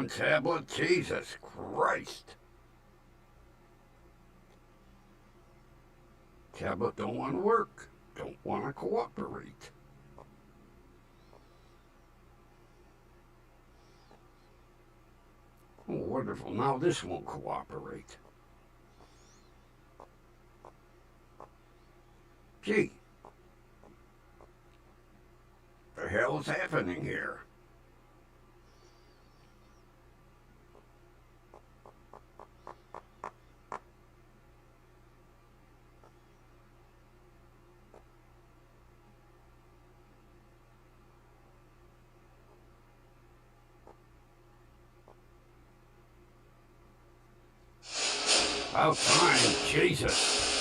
on, tablet. Jesus Christ. Tablet don't want to work. Don't want to cooperate. Oh, wonderful. Now this won't cooperate. Gee. The hell is happening here? About time, Jesus.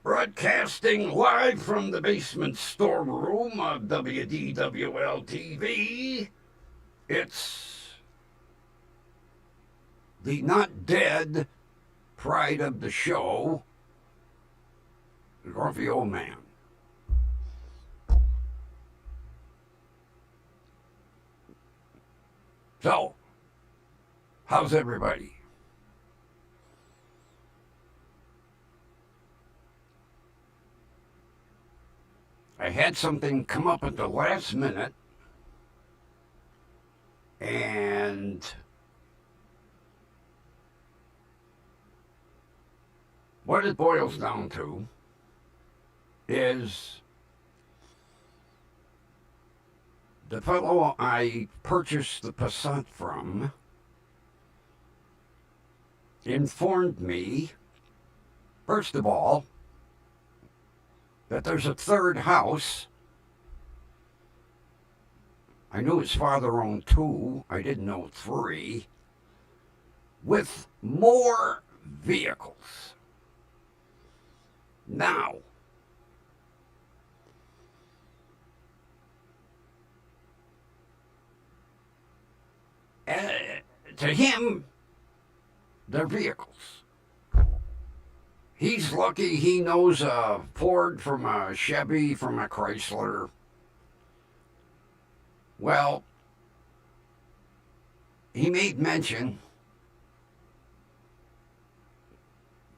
Broadcasting live from the basement storeroom of WDWL TV. It's the not dead pride of the show, the grumpy old man. So, how's everybody? I had something come up at the last minute, and what it boils down to is the fellow I purchased the Passat from informed me, first of all, that there's a third house. I knew his father owned 2. I didn't know 3. With more vehicles. Now, to him, they're vehicles. He's lucky he knows a Ford from a Chevy from a Chrysler. Well, he made mention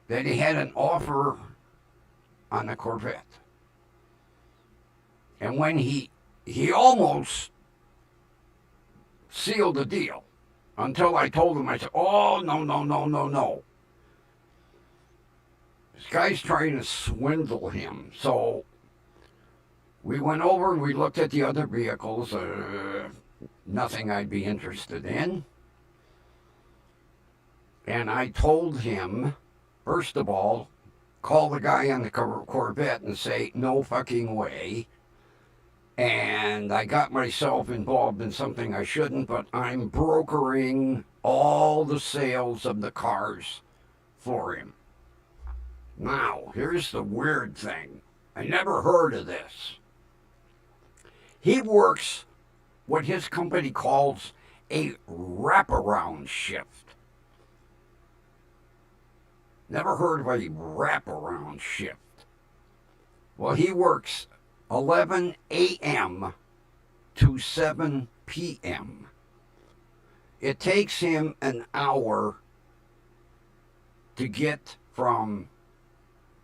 that he had an offer on a Corvette. And when he almost sealed the deal until I told him, I said, oh, no. This guy's trying to swindle him. So we went over and we looked at the other vehicles. Nothing I'd be interested in. And I told him, first of all, call the guy on the Corvette and say, no fucking way. And I got myself involved in something I shouldn't, but I'm brokering all the sales of the cars for him. Now, here's the weird thing. I never heard of this. He works what his company calls a wraparound shift. Never heard of a wraparound shift. Well, he works 11 a.m. to 7 p.m. It takes him an hour to get from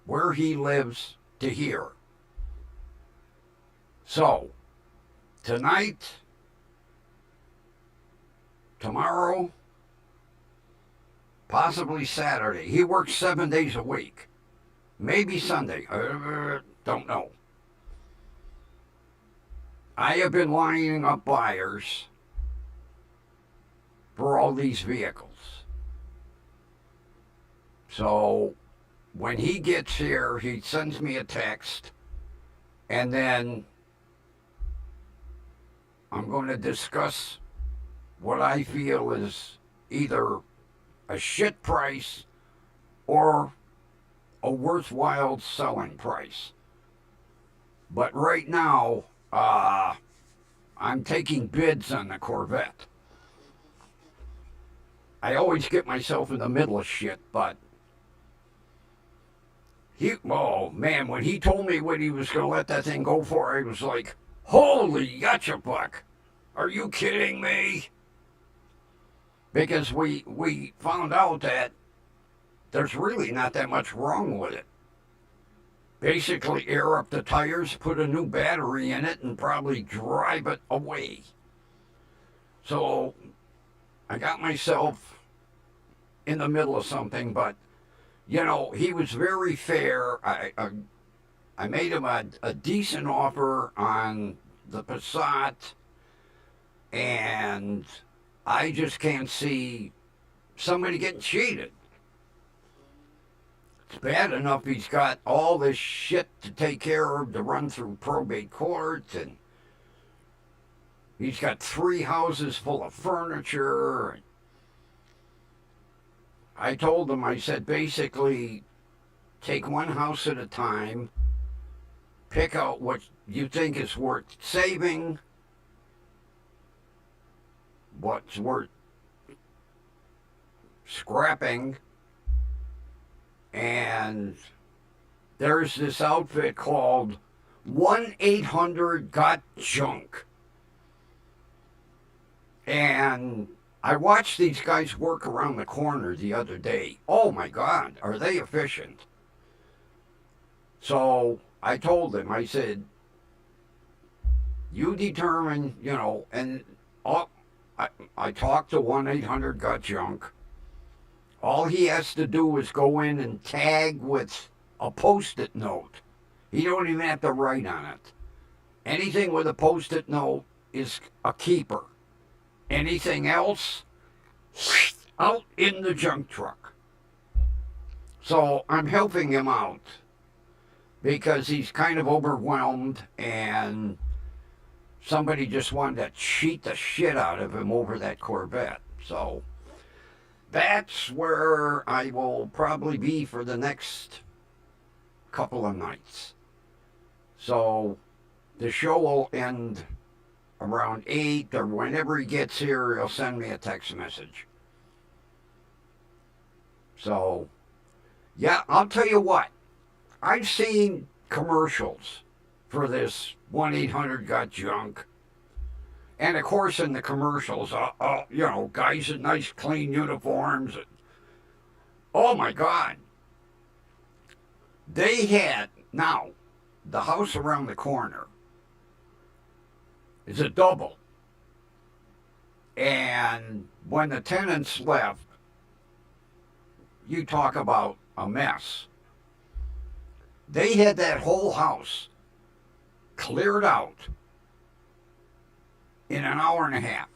where he lives to here. So, tonight, tomorrow, possibly Saturday. He works 7 days a week. Maybe Sunday. Don't know. I have been lining up buyers for all these vehicles. So when he gets here, he sends me a text, and then I'm going to discuss what I feel is either a shit price or a worthwhile selling price. But right now, I'm taking bids on the Corvette. I always get myself in the middle of shit, but oh man, when he told me what he was going to let that thing go for, I was like, holy gotcha buck. Are you kidding me? Because we found out that there's really not that much wrong with it. Basically, air up the tires, put a new battery in it, and probably drive it away. So I got myself in the middle of something, but you know, he was very fair. I made him a decent offer on the Passat, and I just can't see somebody getting cheated. It's bad enough he's got all this shit to take care of to run through probate court, and he's got 3 houses full of furniture. I told him, I said, basically, take one house at a time, pick out what you think is worth saving, what's worth scrapping, and there's this outfit called 1-800-GOT-JUNK. And I watched these guys work around the corner the other day. Oh my God, are they efficient? So I told him, I said, you determine, you know, and I talked to 1-800-GOT-JUNK. All he has to do is go in and tag with a Post-it note. He don't even have to write on it. Anything with a Post-it note is a keeper. Anything else, out in the junk truck. So I'm helping him out because he's kind of overwhelmed, and somebody just wanted to cheat the shit out of him over that Corvette. So that's where I will probably be for the next couple of nights. So the show will end around 8, or whenever he gets here, he'll send me a text message. So, yeah, I'll tell you what. I've seen commercials for this 1-800-GOT-JUNK. And of course, in the commercials, you know, guys in nice, clean uniforms. Oh my God. They had, now, the house around the corner is a double. And when the tenants left, you talk about a mess. They had that whole house cleared out in an hour and a half.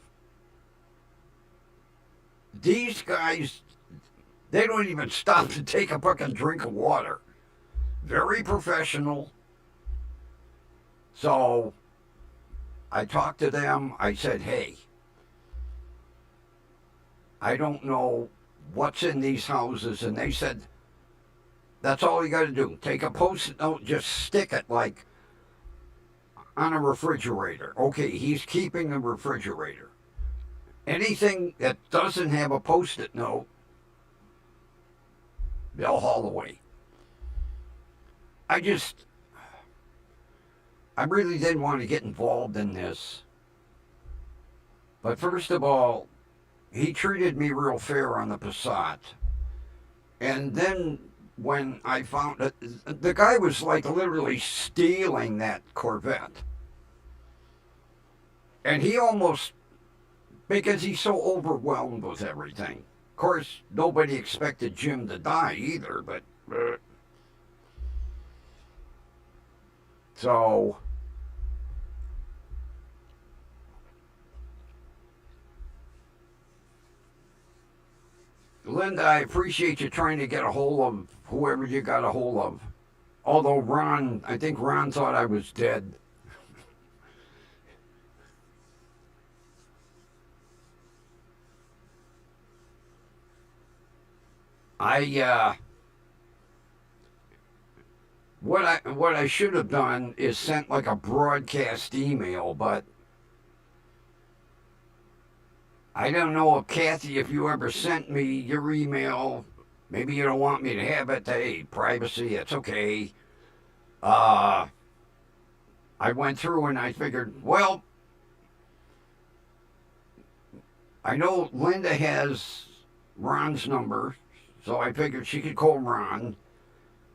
These guys, they don't even stop to take a fucking drink of water. Very professional. So I talked to them. I said, hey, I don't know what's in these houses. And they said, that's all you got to do. Take a Post-it note, just stick it like on a refrigerator. Okay, he's keeping the refrigerator. Anything that doesn't have a Post-it note, they'll haul away. I really didn't want to get involved in this. But first of all, he treated me real fair on the Passat. And then when I found that the guy was like literally stealing that Corvette. And he almost, because he's so overwhelmed with everything. Of course, nobody expected Jim to die either, but so Linda, I appreciate you trying to get a hold of whoever you got a hold of. Although I think Ron thought I was dead. What I should have done is sent like a broadcast email, but I don't know if Kathy, if you ever sent me your email, maybe you don't want me to have it. Hey, privacy, it's okay. Uh, I went through and I figured, well, I know Linda has Ron's number, so I figured she could call Ron.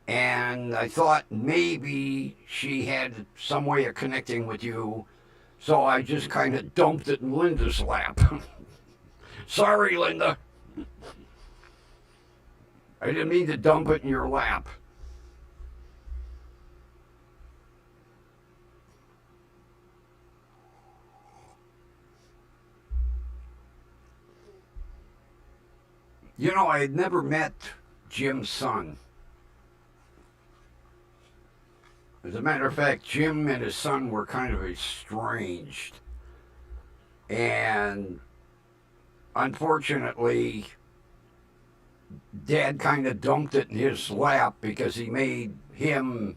And I thought maybe she had some way of connecting with you, so I just kind of dumped it in Linda's lap. Sorry, Linda. I didn't mean to dump it in your lap. You know, I had never met Jim's son. As a matter of fact, Jim and his son were kind of estranged. And unfortunately, Dad kind of dumped it in his lap because he made him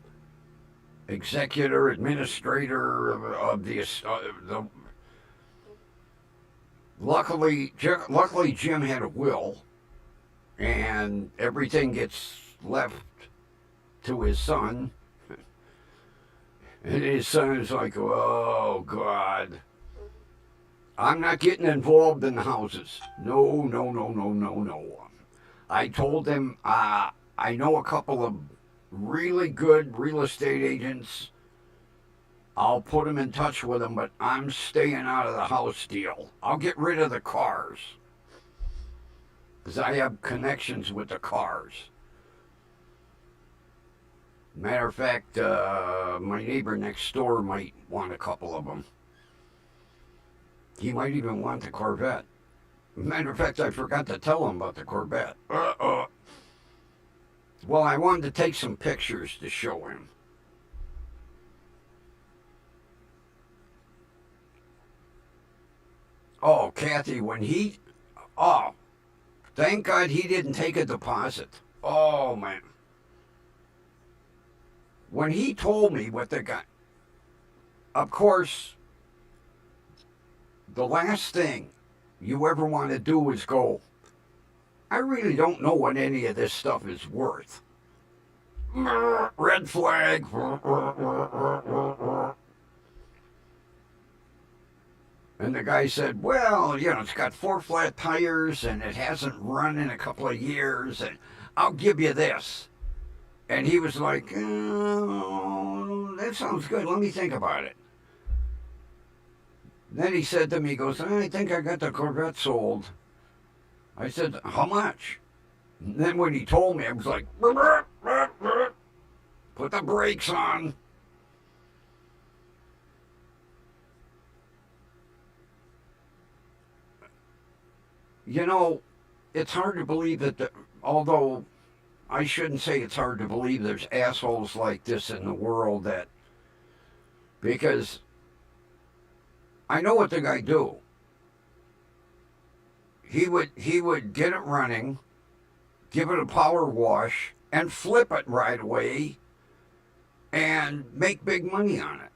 executor, administrator of the. Luckily, Jim had a will, and everything gets left to his son. And his son is like, oh, God. I'm not getting involved in the houses. No, no, no, no, no, no. I told him I know a couple of really good real estate agents. I'll put him in touch with them, but I'm staying out of the house deal. I'll get rid of the cars because I have connections with the cars. Matter of fact, my neighbor next door might want a couple of them. He might even want the Corvette. Matter of fact, I forgot to tell him about the Corvette. Well, I wanted to take some pictures to show him. Oh, Kathy, oh, thank God he didn't take a deposit. Oh, man. When he told me what the guy, of course, the last thing you ever want to do is go, I really don't know what any of this stuff is worth. Red flag. And the guy said, well, it's got 4 flat tires and it hasn't run in a couple of years, and I'll give you this. And he was like, oh, that sounds good. Let me think about it. Then he said to me, he goes, I think I got the Corvette sold. I said, how much? And then when he told me, I was like, put the brakes on. It's hard to believe that, although I shouldn't say it's hard to believe there's assholes like this in the world because I know what the guy do. He would get it running, give it a power wash, and flip it right away and make big money on it.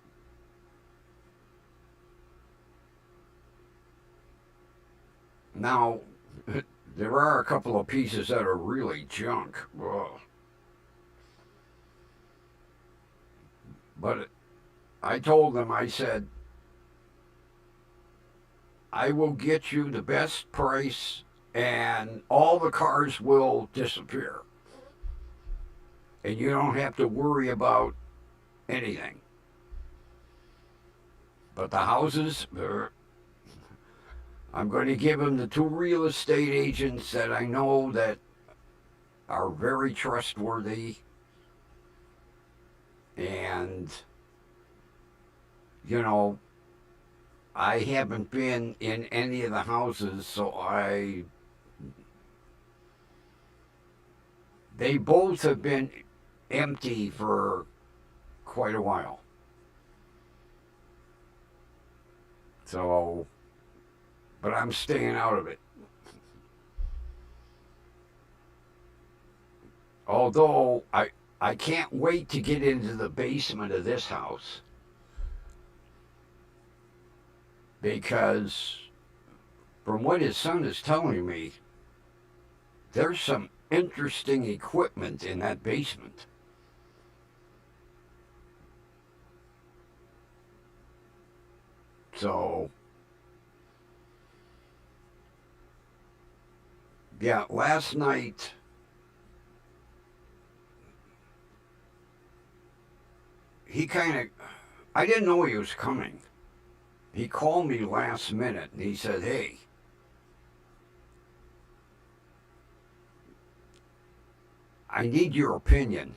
Now, there are a couple of pieces that are really junk. Ugh. But I told them, I said, I will get you the best price and all the cars will disappear. And you don't have to worry about anything. But the houses, I'm going to give them the 2 real estate agents that I know that are very trustworthy. And, I haven't been in any of the houses, so they both have been empty for quite a while. So, but I'm staying out of it. Although I can't wait to get into the basement of this house because from what his son is telling me, there's some interesting equipment in that basement. So, yeah, last night, he kind of, I didn't know he was coming. He called me last minute and he said, hey, I need your opinion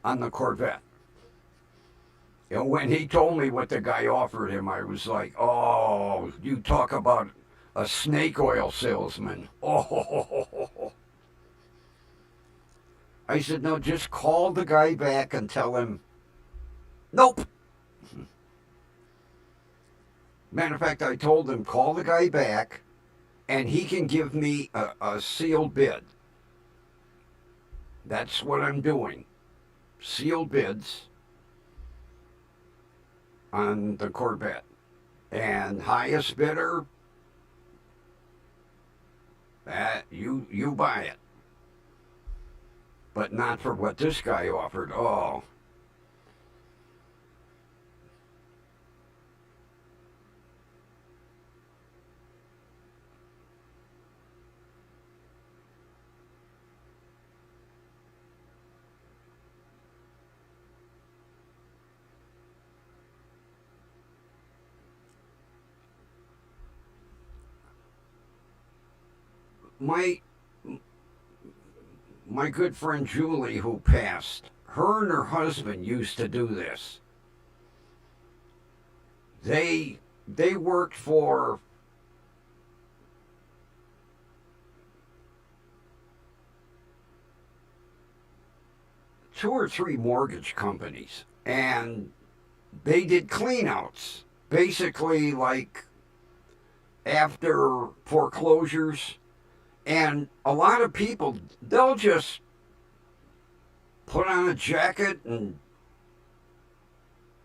on the Corvette. You know, when he told me what the guy offered him, I was like, oh, you talk about a snake oil salesman. Oh. I said, no, just call the guy back and tell him, nope. Matter of fact, I told him, call the guy back and he can give me a sealed bid. That's what I'm doing. Sealed bids on the Corvette. And highest bidder, you buy it. But not for what this guy offered. Oh. My my good friend Julie, who passed, her and her husband used to do this. They worked for two or three mortgage companies, and they did cleanouts, basically like after foreclosures. And a lot of people, they'll just put on a jacket and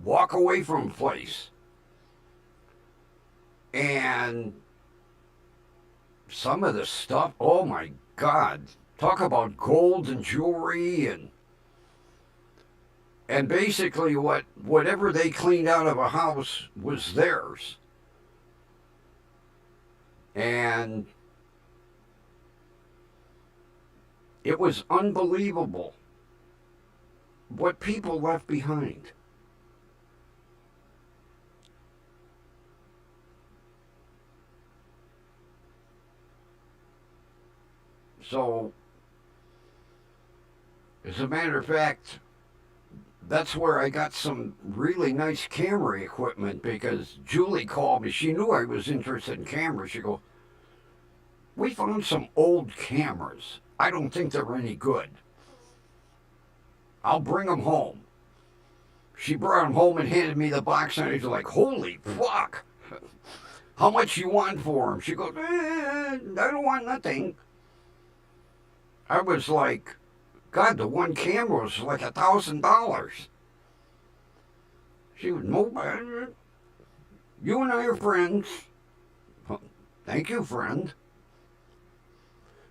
walk away from a place. And some of the stuff, oh my God, talk about gold and jewelry and basically whatever they cleaned out of a house was theirs. And it was unbelievable what people left behind. So, as a matter of fact, that's where I got some really nice camera equipment because Julie called me. She knew I was interested in cameras. She goes, we found some old cameras. I don't think they're any good. I'll bring them home. She brought them home and handed me the box, and I was like, holy fuck. How much you want for them? She goes, I don't want nothing. I was like, God, the one camera was like $1,000. She was, no, you and I are friends. Thank you, friend.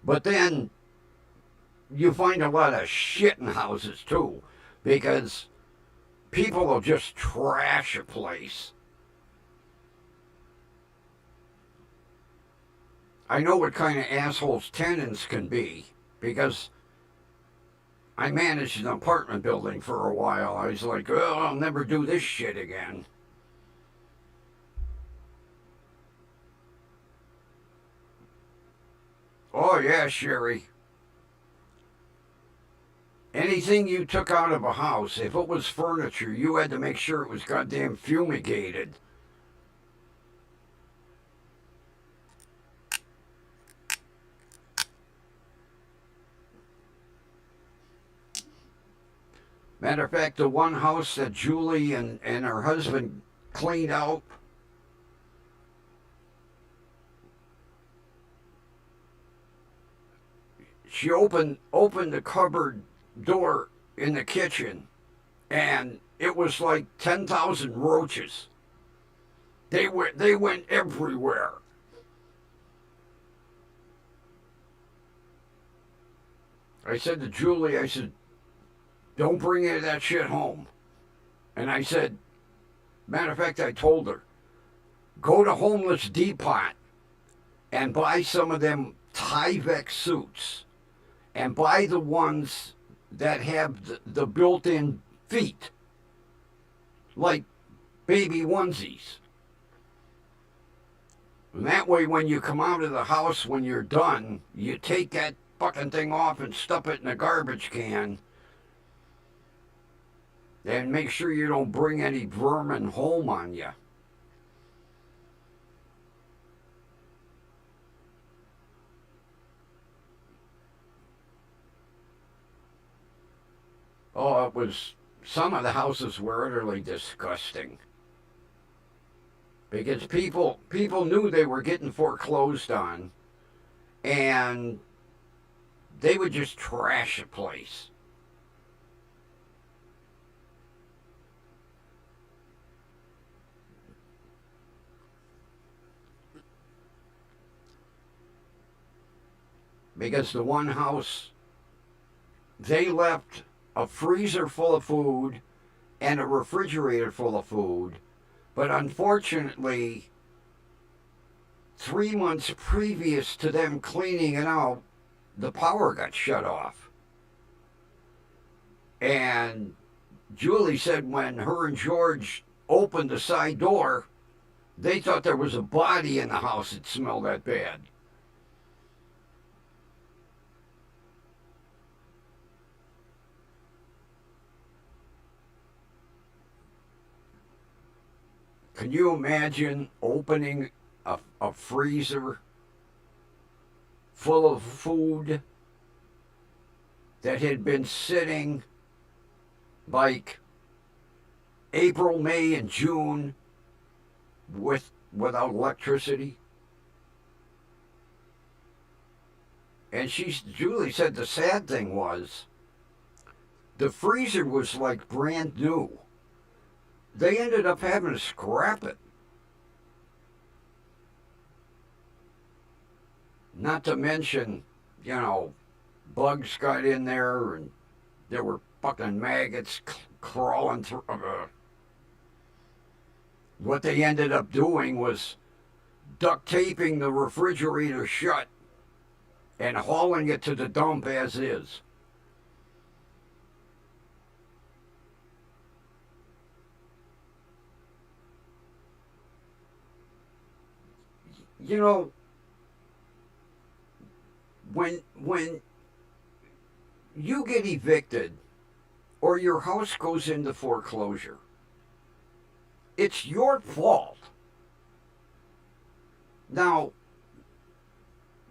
But then you find a lot of shit in houses too, because people will just trash a place. I know what kind of assholes tenants can be, because I managed an apartment building for a while. I was like, oh, I'll never do this shit again. Oh yeah, Sherry. Anything you took out of a house, if it was furniture, you had to make sure it was goddamn fumigated. Matter of fact, the one house that Julie and her husband cleaned out, she opened the cupboard door in the kitchen, and it was like 10,000 roaches. They went everywhere. I said to Julie, I said, don't bring any of that shit home. And I said, matter of fact, I told her, go to Homeless Depot and buy some of them Tyvek suits and buy the ones that have the built-in feet, like baby onesies. And that way, when you come out of the house when you're done, you take that fucking thing off and stuff it in a garbage can. And make sure you don't bring any vermin home on you. Oh, it was, some of the houses were utterly disgusting. Because people knew they were getting foreclosed on, and they would just trash a place. Because the one house, they left a freezer full of food and a refrigerator full of food, but unfortunately, 3 months previous to them cleaning it out, the power got shut off. And Julie said when her and George opened the side door, they thought there was a body in the house. It smelled that bad. Can you imagine opening a freezer full of food that had been sitting like April, May, and June without electricity? And Julie said the sad thing was the freezer was like brand new. They ended up having to scrap it. Not to mention, bugs got in there and there were fucking maggots crawling through. What they ended up doing was duct taping the refrigerator shut and hauling it to the dump as is. You know, when you get evicted or your house goes into foreclosure, it's your fault. Now,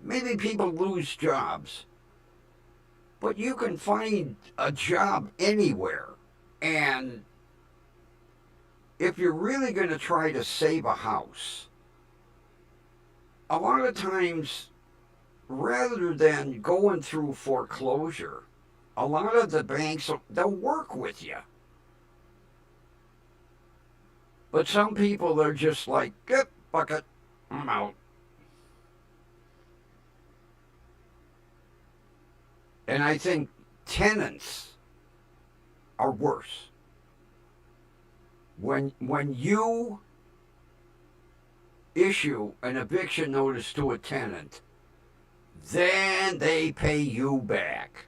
maybe people lose jobs, but you can find a job anywhere. And if you're really going to try to save a house, a lot of times, rather than going through foreclosure, a lot of the banks, they'll work with you. But some people are just like, get bucket, I'm out. And I think tenants are worse. When you issue an eviction notice to a tenant, then they pay you back.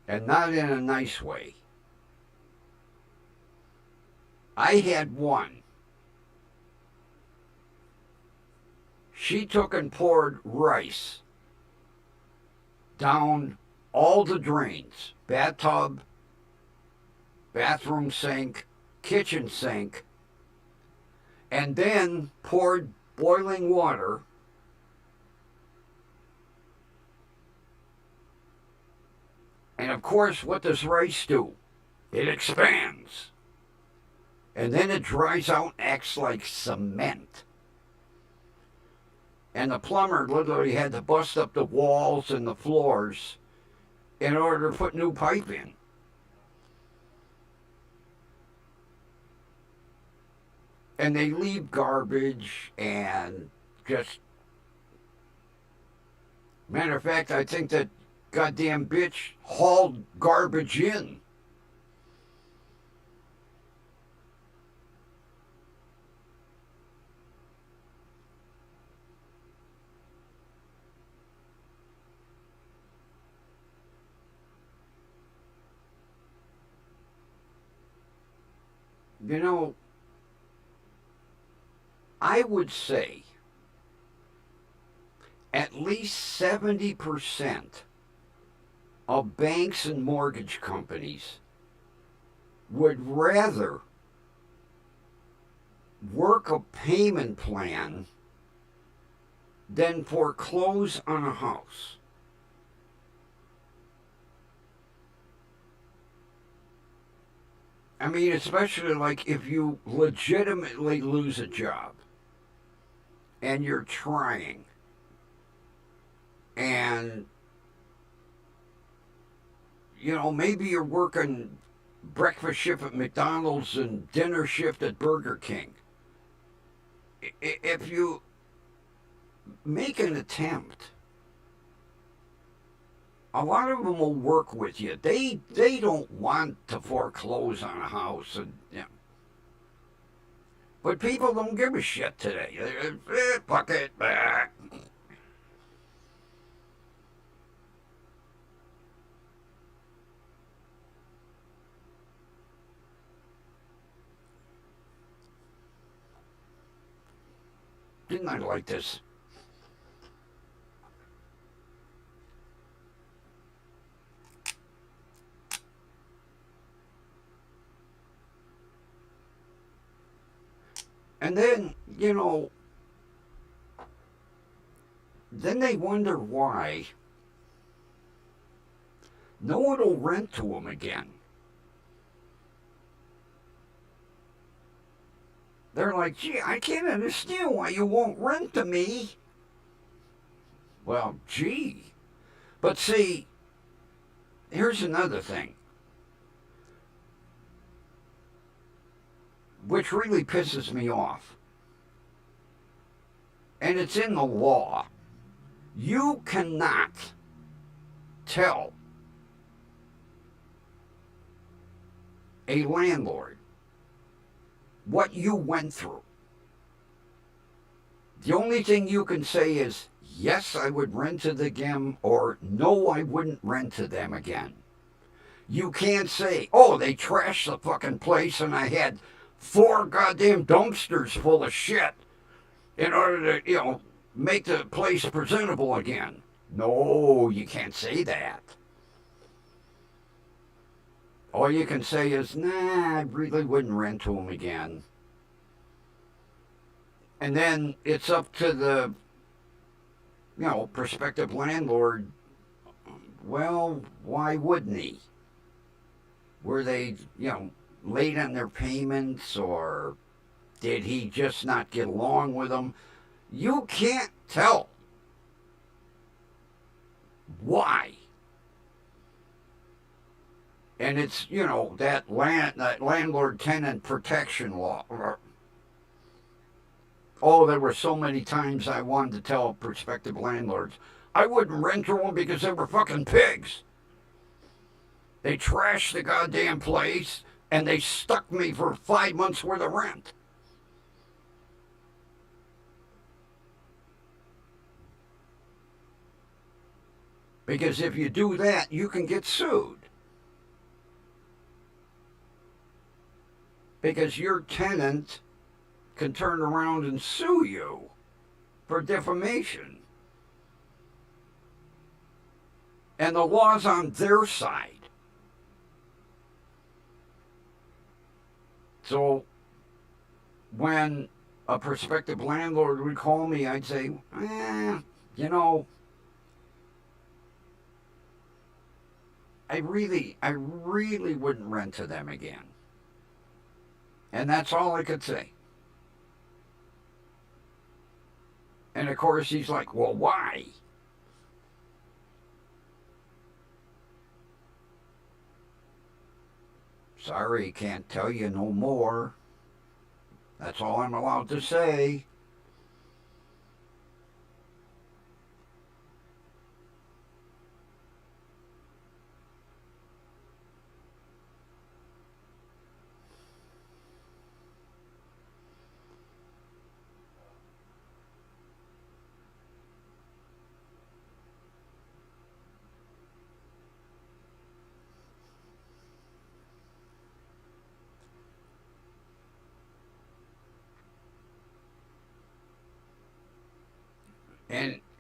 And not in a nice way. I had one. She took and poured rice down all the drains, bathtub, bathroom sink, kitchen sink, and then poured boiling water and of course, what does rice do? It expands. And then it dries out and acts like cement. And the plumber literally had to bust up the walls and the floors in order to put new pipe in. And they leave garbage and just. Matter of fact, I think that goddamn bitch hauled garbage in. You know, I would say at least 70% of banks and mortgage companies would rather work a payment plan than foreclose on a house. I mean, especially like if you legitimately lose a job and you're trying and maybe you're working breakfast shift at McDonald's and dinner shift at Burger King. If you make an attempt, a lot of them will work with you. They don't want to foreclose on a house, and but people don't give a shit today. Fuck it. Didn't I like this? And then, then they wonder why no one will rent to them again. They're like, gee, I can't understand why you won't rent to me. Well, gee. But see, here's another thing, which really pisses me off. And it's in the law. You cannot tell a landlord what you went through. The only thing you can say is, yes, I would rent to them, or no, I wouldn't rent to them again. You can't say, oh, they trashed the fucking place and I had 4 goddamn dumpsters full of shit in order to, make the place presentable again. No, you can't say that. All you can say is, nah, I really wouldn't rent to them again. And then it's up to the, prospective landlord. Well, why wouldn't he? Were they, late on their payments, or did he just not get along with them? You can't tell why. And it's, that landlord-tenant protection law. Oh, there were so many times I wanted to tell prospective landlords, I wouldn't rent to them because they were fucking pigs. They trashed the goddamn place, and they stuck me for 5 months worth of rent. Because if you do that, you can get sued. Because your tenant can turn around and sue you for defamation. And the law's on their side. So when a prospective landlord would call me, I'd say, I really wouldn't rent to them again. And that's all I could say. And of course, he's like, well, why? Sorry, can't tell you no more. That's all I'm allowed to say.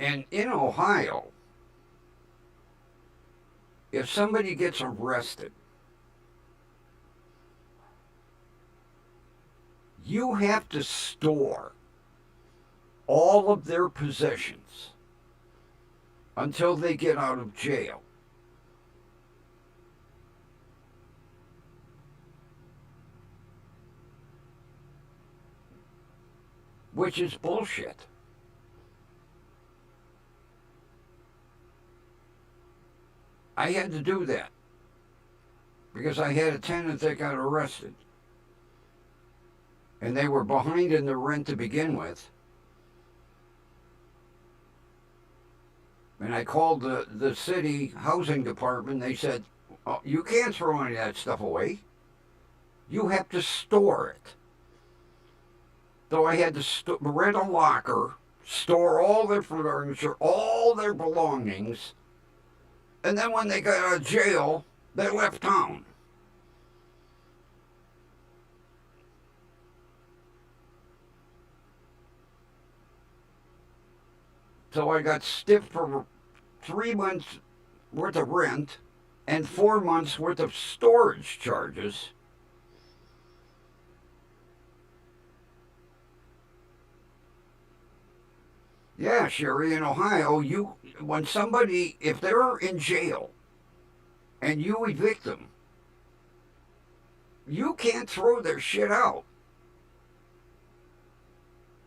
And in Ohio, if somebody gets arrested, you have to store all of their possessions until they get out of jail. Which is bullshit. I had to do that because I had a tenant that got arrested. And they were behind in the rent to begin with. And I called the city housing department. They said, oh, you can't throw any of that stuff away. You have to store it. So I had to rent a locker, store all their furniture, all their belongings, and then when they got out of jail, they left town. So I got stiffed for 3 months worth of rent and 4 months worth of storage charges. Yeah, Sherry, in Ohio, when somebody, if they're in jail and you evict them, you can't throw their shit out.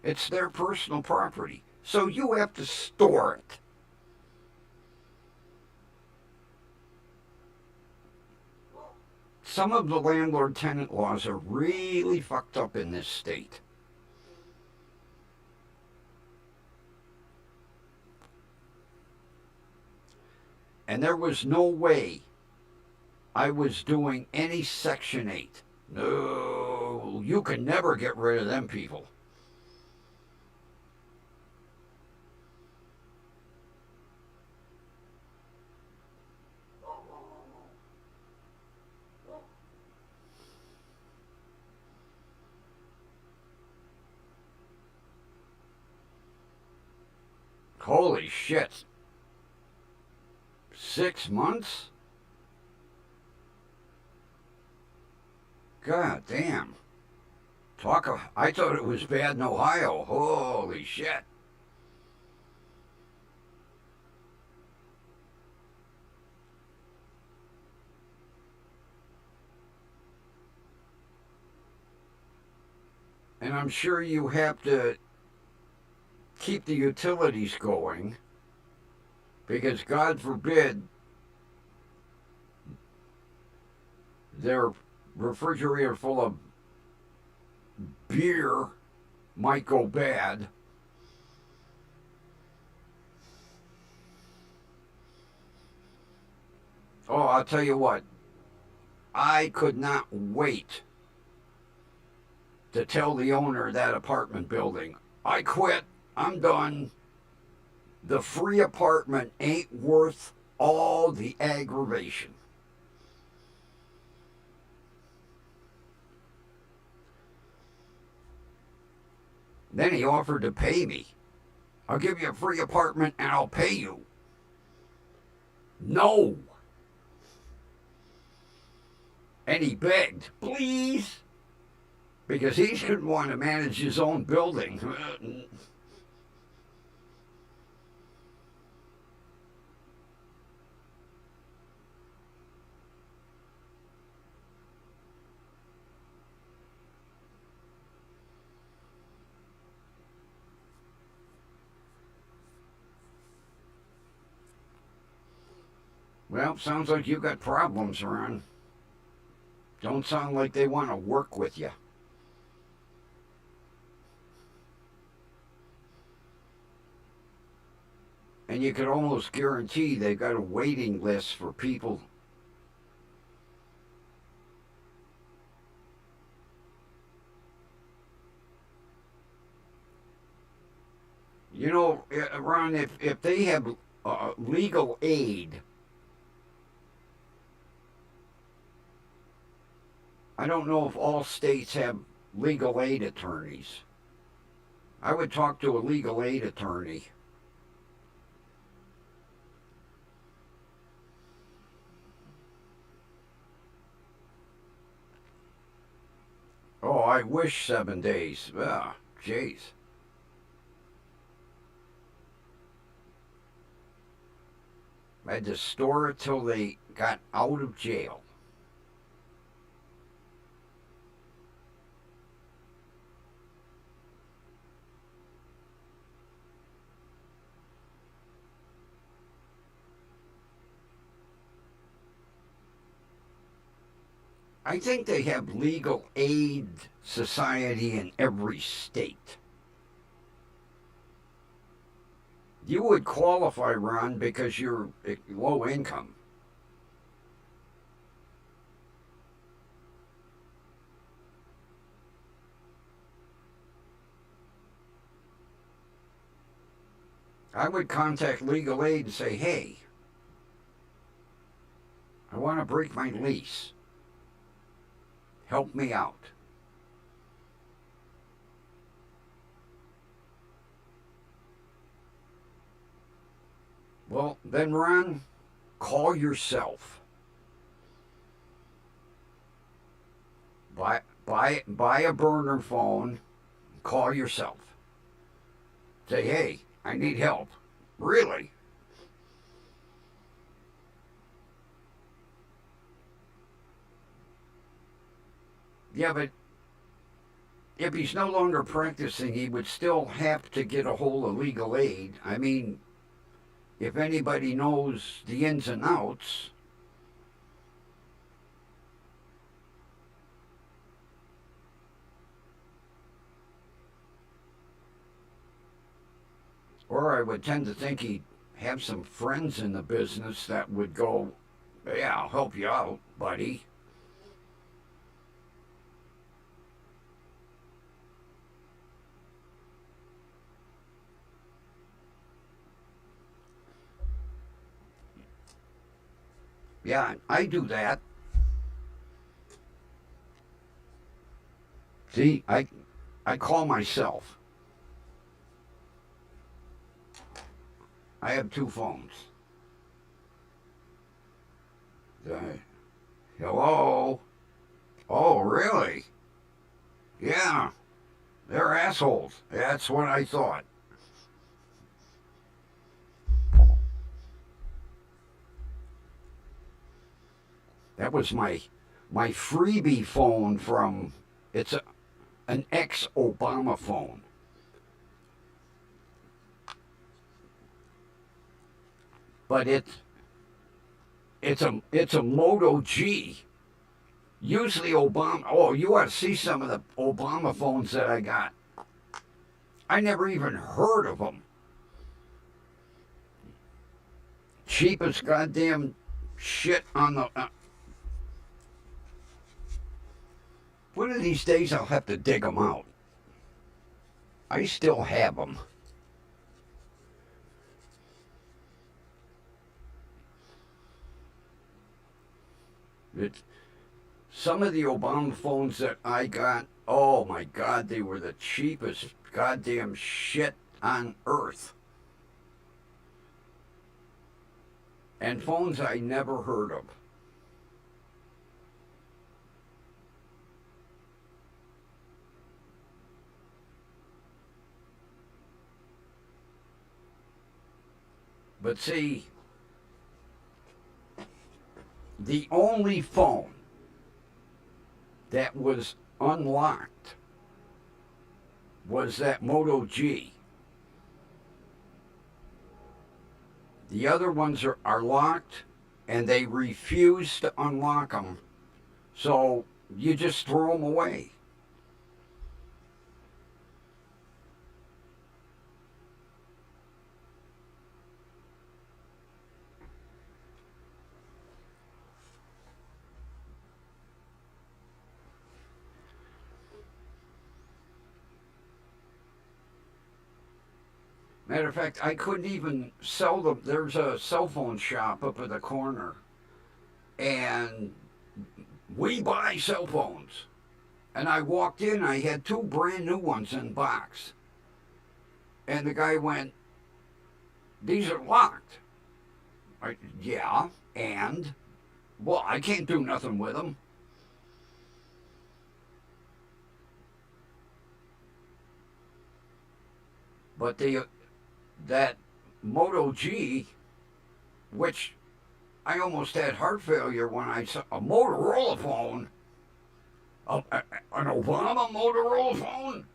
It's their personal property. So you have to store it. Some of the landlord tenant laws are really fucked up in this state. And there was no way I was doing any Section 8. No, you can never get rid of them people. Holy shit. 6 months? God damn. I thought it was bad in Ohio. Holy shit. And I'm sure you have to keep the utilities going because, God forbid, their refrigerator full of beer might go bad. Oh, I'll tell you what, I could not wait to tell the owner of that apartment building, I quit, I'm done. The free apartment ain't worth all the aggravation. Then he offered to pay me. I'll give you a free apartment and I'll pay you. No. And he begged, please, because he didn't want to manage his own building. Well, sounds like you got problems, Ron. Don't sound like they want to work with you. And you could almost guarantee they've got a waiting list for people. You know, Ron, if they have legal aid, I don't know if all states have legal aid attorneys. I would talk to a legal aid attorney. Oh, I wish 7 days. Ah, jeez. I had to store it till they got out of jail. I think they have legal aid society in every state. You would qualify, Ron, because you're low income. I would contact legal aid and say, hey, I want to break my lease. Help me out. Well, then, Ron, call yourself. Buy a burner phone. Call yourself. Say, hey, I need help. Really? Yeah, but if he's no longer practicing, he would still have to get a hold of legal aid. I mean, if anybody knows the ins and outs, or I would tend to think he'd have some friends in the business that would go, yeah, I'll help you out, buddy. Yeah, I do that. See, I call myself. I have two phones. Uh, Hello? Oh, really? Yeah, they're assholes. That's what I thought. That was my freebie phone from an ex-Obama phone. But it's a Moto G. Usually Obama. Oh, you ought to see some of the Obama phones that I got. I never even heard of them. Cheapest goddamn shit on the. One of these days I'll have to dig them out. I still have them. It's, some of the Obama phones that I got, oh my God, they were the cheapest goddamn shit on earth. And phones I never heard of. But see, the only phone that was unlocked was that Moto G. The other ones are locked and they refuse to unlock them. So you just throw them away. Matter of fact, I couldn't even sell them. There's a cell phone shop up at the corner, and we buy cell phones. And I walked in, I had two brand new ones in box. And the guy went, "These are locked." Yeah, and? Well, I can't do nothing with them. But that Moto G, which I almost had heart failure when I saw a Motorola phone, an Obama Motorola phone.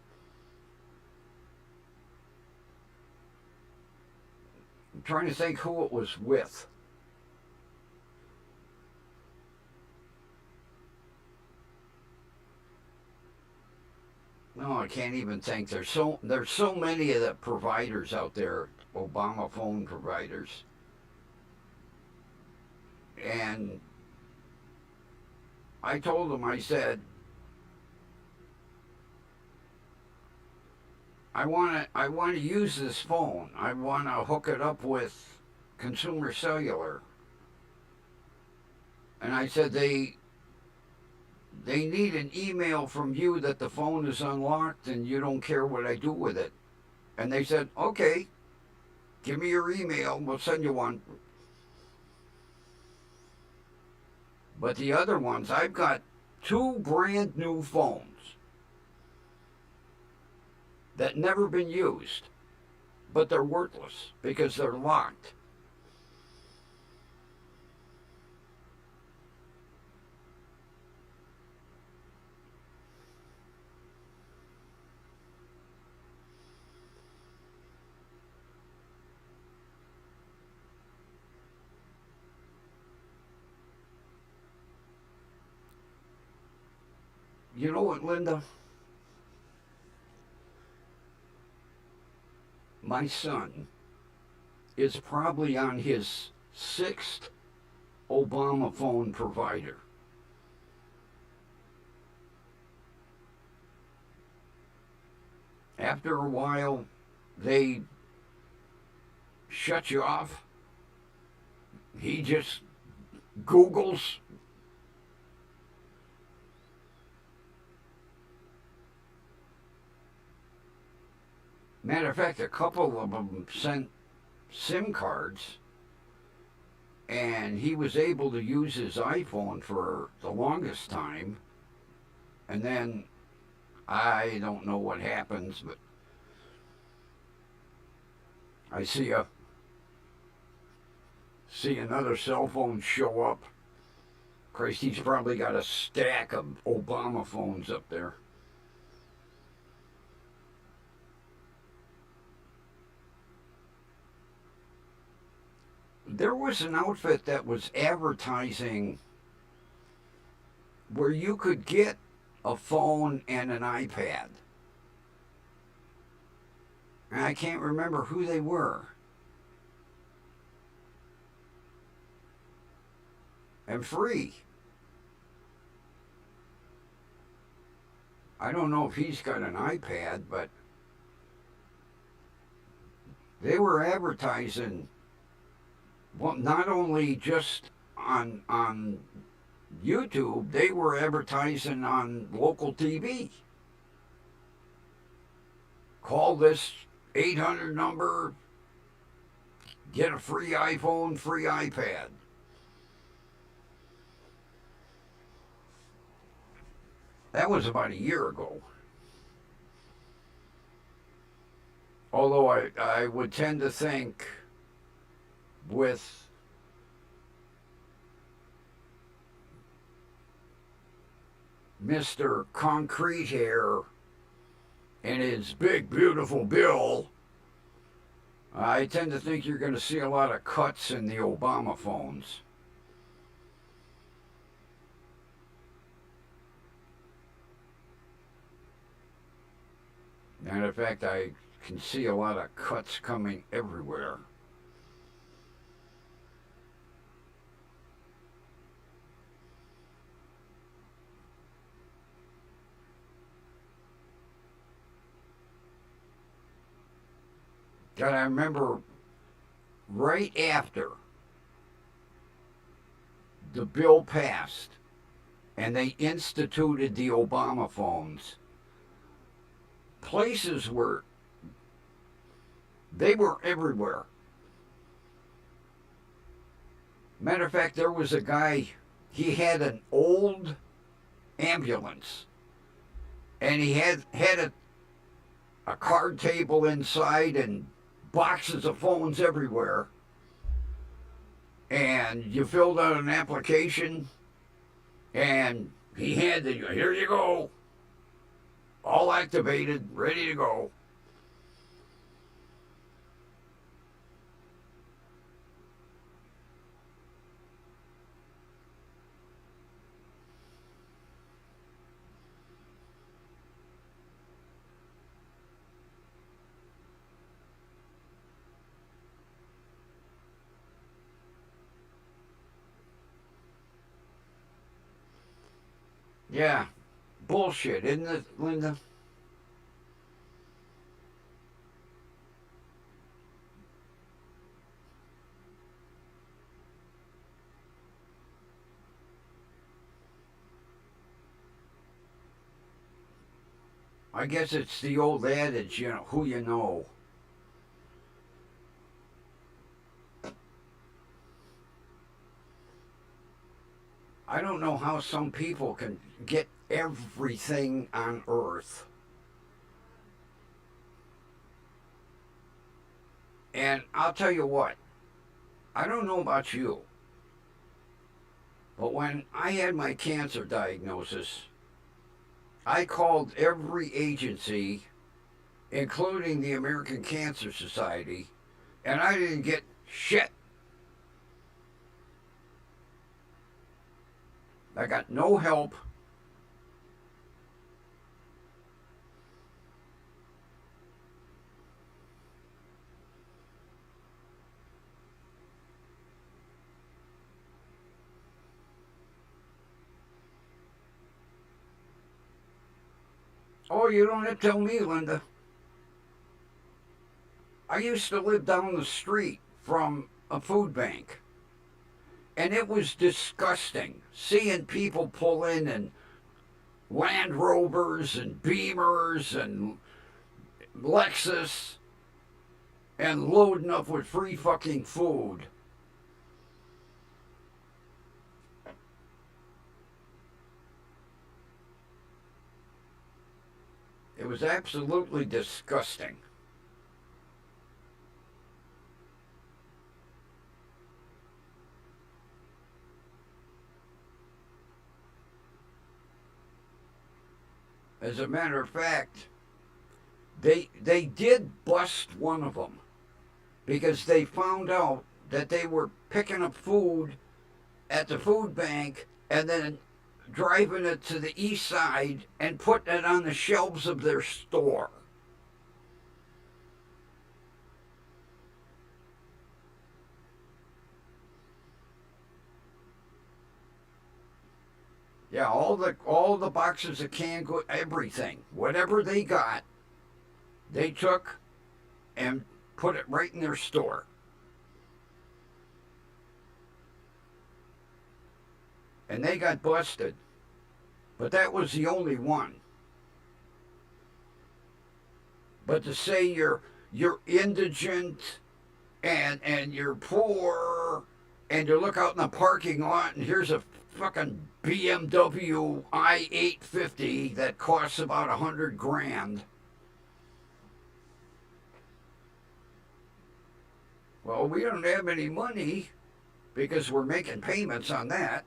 I'm trying to think who it was with. No, I can't even think. There's so many of the providers out there, Obama phone providers, and I told them, I said, I want to use this phone. I want to hook it up with consumer cellular. And I said they need an email from you that the phone is unlocked and you don't care what I do with it. And they said, "Okay, give me your email. We'll send you one." But the other ones, I've got two brand new phones that never been used, but they're worthless because they're locked. You know what, Linda? My son is probably on his sixth Obama phone provider. After a while, they shut you off. He just Googles. Matter of fact, a couple of them sent SIM cards, and he was able to use his iPhone for the longest time. And then I don't know what happens, but I see another cell phone show up. Christ, he's probably got a stack of Obama phones up there. There was an outfit that was advertising where you could get a phone and an iPad. And I can't remember who they were. And free. I don't know if he's got an iPad, but they were advertising, well, not only just on YouTube, they were advertising on local TV. Call this 800 number, get a free iPhone, free iPad. That was about a year ago. Although I would tend to think with Mr. Concrete Hair and his big, beautiful bill, I tend to think you're going to see a lot of cuts in the Obama phones. Matter of fact, I can see a lot of cuts coming everywhere. God, I remember right after the bill passed and they instituted the Obama phones, places were, they were everywhere. Matter of fact, there was a guy, he had an old ambulance and he had a card table inside and boxes of phones everywhere. And you filled out an application and he handed you, here you go, all activated, ready to go. Yeah, bullshit, isn't it, Linda? I guess it's the old adage, you know, who you know. I don't know how some people can get everything on earth. And I'll tell you what, I don't know about you, but when I had my cancer diagnosis, I called every agency, including the American Cancer Society, and I didn't get shit. I got no help. Oh, you don't have to tell me, Linda. I used to live down the street from a food bank, and it was disgusting seeing people pull in and Land Rovers and Beamers and Lexus and loading up with free fucking food. It was absolutely disgusting. As a matter of fact, they did bust one of them because they found out that they were picking up food at the food bank and then driving it to the east side and putting it on the shelves of their store. Yeah, all the boxes of canned goods, everything, whatever they got, they took and put it right in their store. And they got busted. But that was the only one. But to say you're indigent and you're poor and you look out in the parking lot and here's a fucking BMW i850 that costs about 100 grand. Well, we don't have any money because we're making payments on that.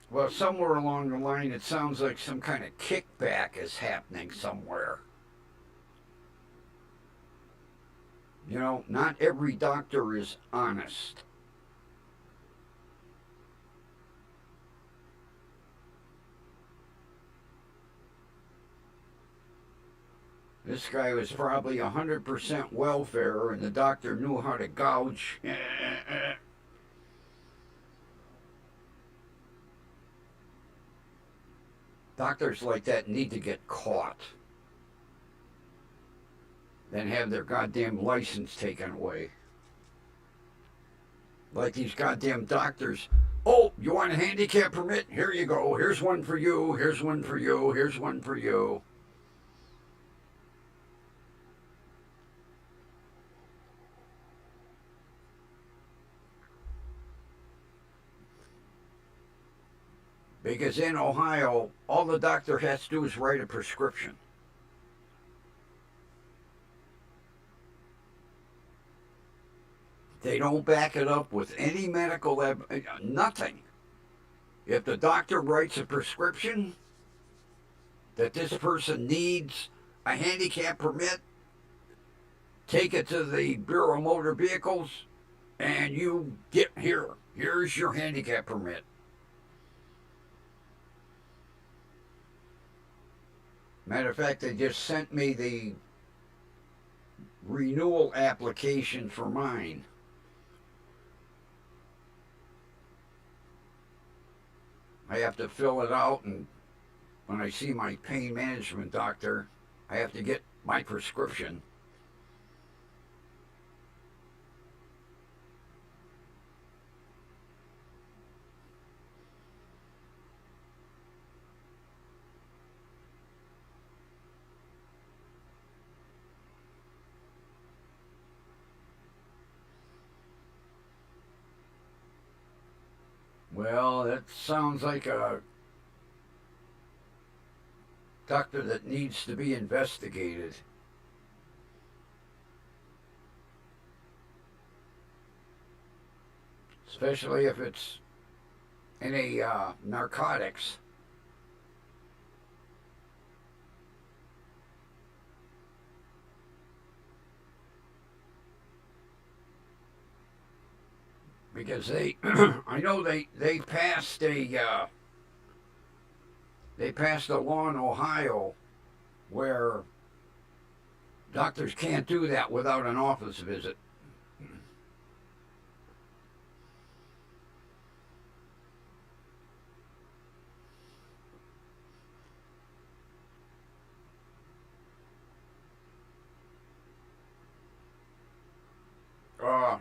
Well, somewhere along the line, it sounds like some kind of kickback is happening somewhere. You know, not every doctor is honest. This guy was probably 100% welfare, and the doctor knew how to gouge. Doctors like that need to get caught, then have their goddamn license taken away. Like these goddamn doctors. Oh, you want a handicap permit? Here you go. Here's one for you. Here's one for you. Here's one for you. Because in Ohio, all the doctor has to do is write a prescription. They don't back it up with any medical nothing. If the doctor writes a prescription that this person needs a handicap permit, take it to the Bureau of Motor Vehicles, and you get here. Here's your handicap permit. Matter of fact, they just sent me the renewal application for mine. I have to fill it out, and when I see my pain management doctor, I have to get my prescription. Well, that sounds like a doctor that needs to be investigated. Especially if it's any narcotics. Because they, I know they passed a law in Ohio where doctors can't do that without an office visit.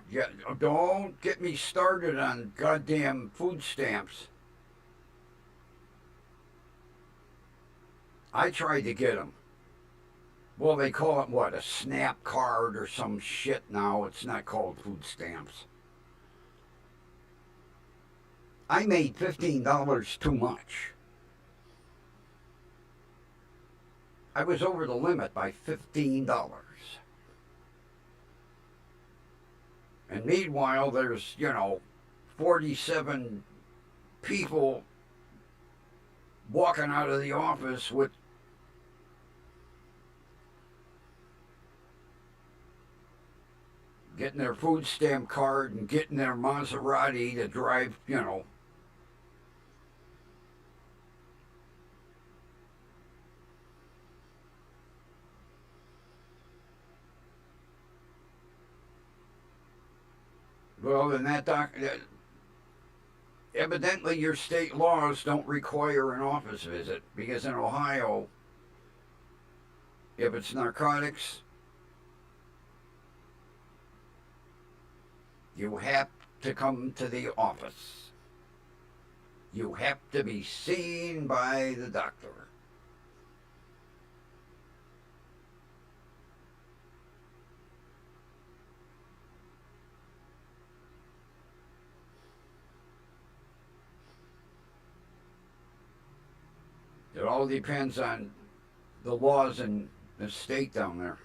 Yeah, don't get me started on goddamn food stamps. I tried to get them. Well, they call it what, a SNAP card or some shit now. It's not called food stamps. I made $15 too much. I was over the limit by $15. And meanwhile, there's, 47 people walking out of the office with getting their food stamp card and getting their Maserati to drive. Well, then evidently your state laws don't require an office visit because in Ohio, if it's narcotics, you have to come to the office. You have to be seen by the doctor. It all depends on the laws in the state down there.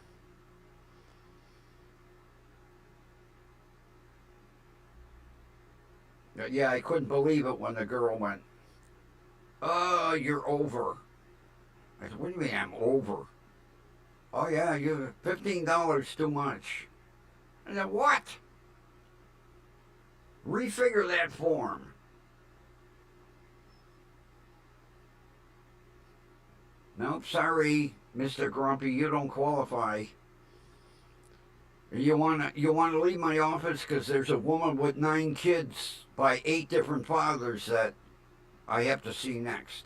Yeah, I couldn't believe it when the girl went, "Oh, you're over." I said, "What do you mean I'm over?" "Oh yeah, you $15 too much." I said, what? Refigure that form. Nope, sorry, Mr. Grumpy, you don't qualify. You wanna leave my office because there's a woman with 9 kids by 8 different fathers that I have to see next.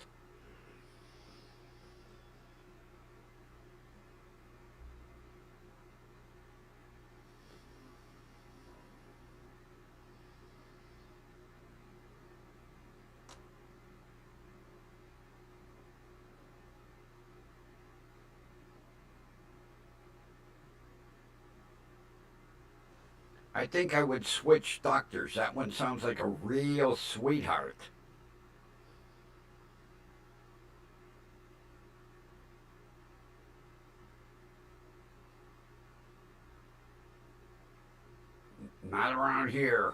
I think I would switch doctors. That one sounds like a real sweetheart. Not around here.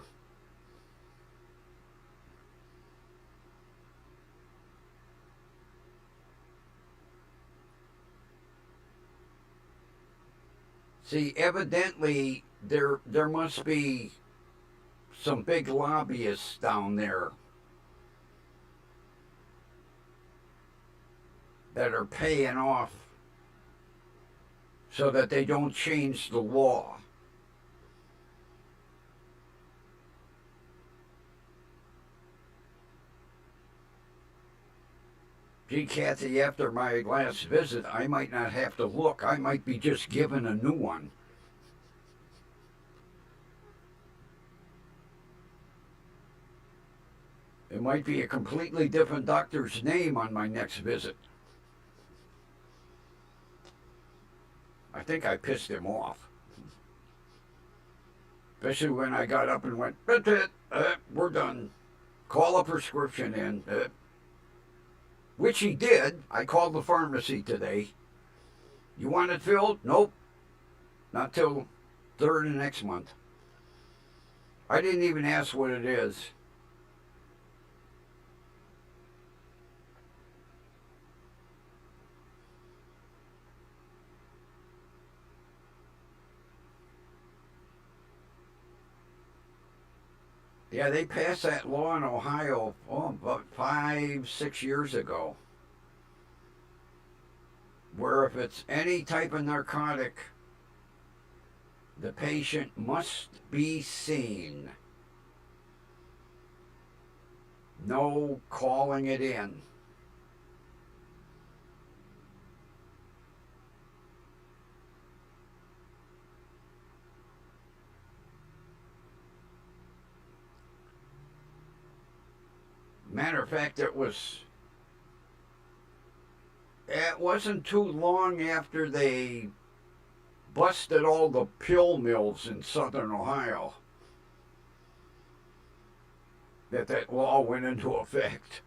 See, evidently there must be some big lobbyists down there that are paying off so that they don't change the law. Gee, Kathy, after my last visit, I might not have to look. I might be just given a new one. It might be a completely different doctor's name on my next visit. I think I pissed him off. Especially when I got up and went, we're done. Call a prescription in. Which he did. I called the pharmacy today. You want it filled? Nope. Not till 3rd of next month. I didn't even ask what it is. Yeah, they passed that law in Ohio about 5, 6 years ago, where if it's any type of narcotic, the patient must be seen. No calling it in. Matter of fact, it wasn't too long after they busted all the pill mills in southern Ohio that law went into effect.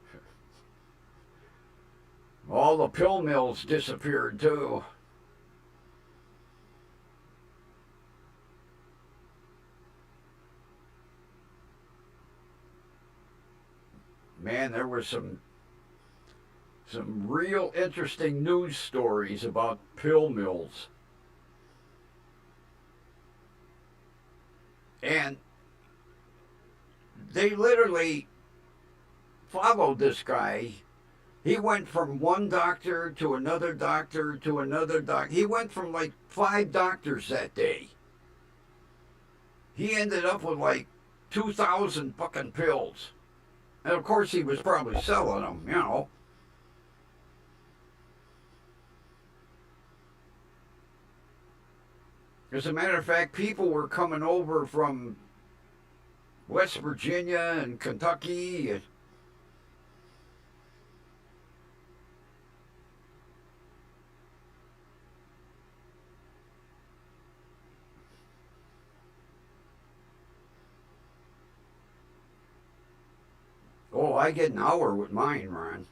All the pill mills disappeared too. Man, there were some real interesting news stories about pill mills. And they literally followed this guy. He went from one doctor to another doctor to another doctor. He went from like 5 doctors that day. He ended up with like 2,000 fucking pills. And of course he was probably selling them, you know. As a matter of fact, people were coming over from West Virginia and Kentucky. Oh, I get an hour with mine, Ron.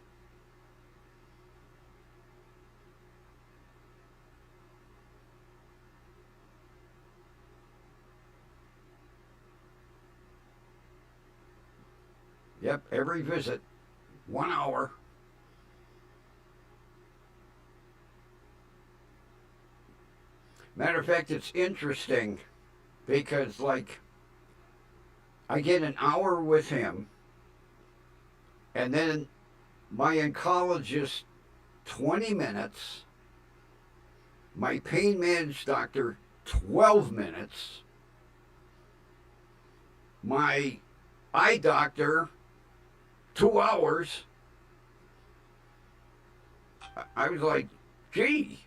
Yep, every visit, 1 hour. Matter of fact, it's interesting. because, like, I get an hour with him, and then my oncologist 20 minutes, my pain managed doctor 12 minutes, my eye doctor 2 hours. I was like, gee.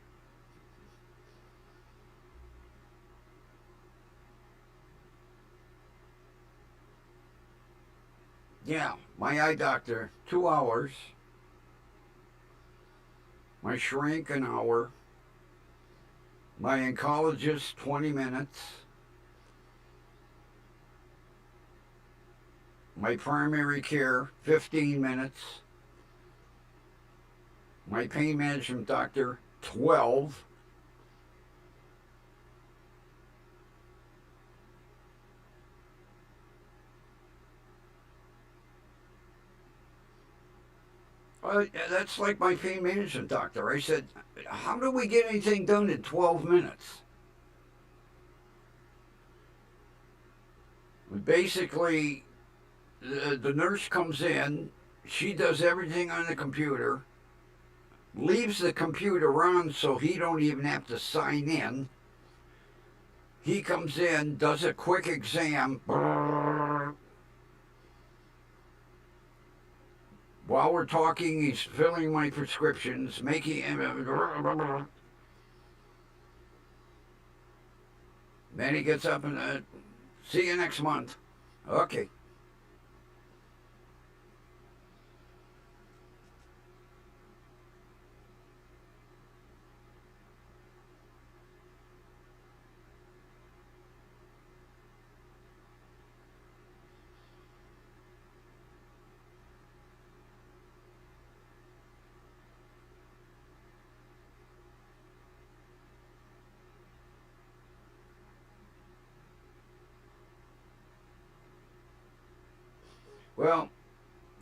Yeah, my eye doctor 2 hours, my shrink an hour, my oncologist 20 minutes, my primary care 15 minutes, my pain management doctor 12. That's like my pain management doctor. I said, how do we get anything done in 12 minutes? Basically, the nurse comes in, she does everything on the computer, leaves the computer on so he don't even have to sign in. He comes in, does a quick exam. While we're talking, he's filling my prescriptions, making. Then he gets up and, see you next month. Okay. Well,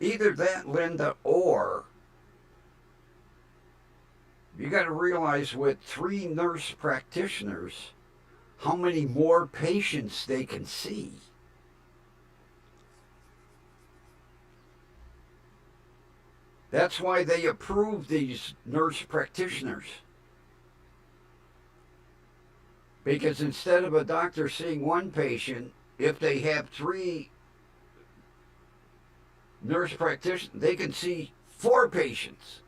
either that, Linda, or you got to realize with 3 nurse practitioners how many more patients they can see. That's why they approve these nurse practitioners. Because instead of a doctor seeing one patient, if they have 3 nurse practitioners, they can see 4 patients.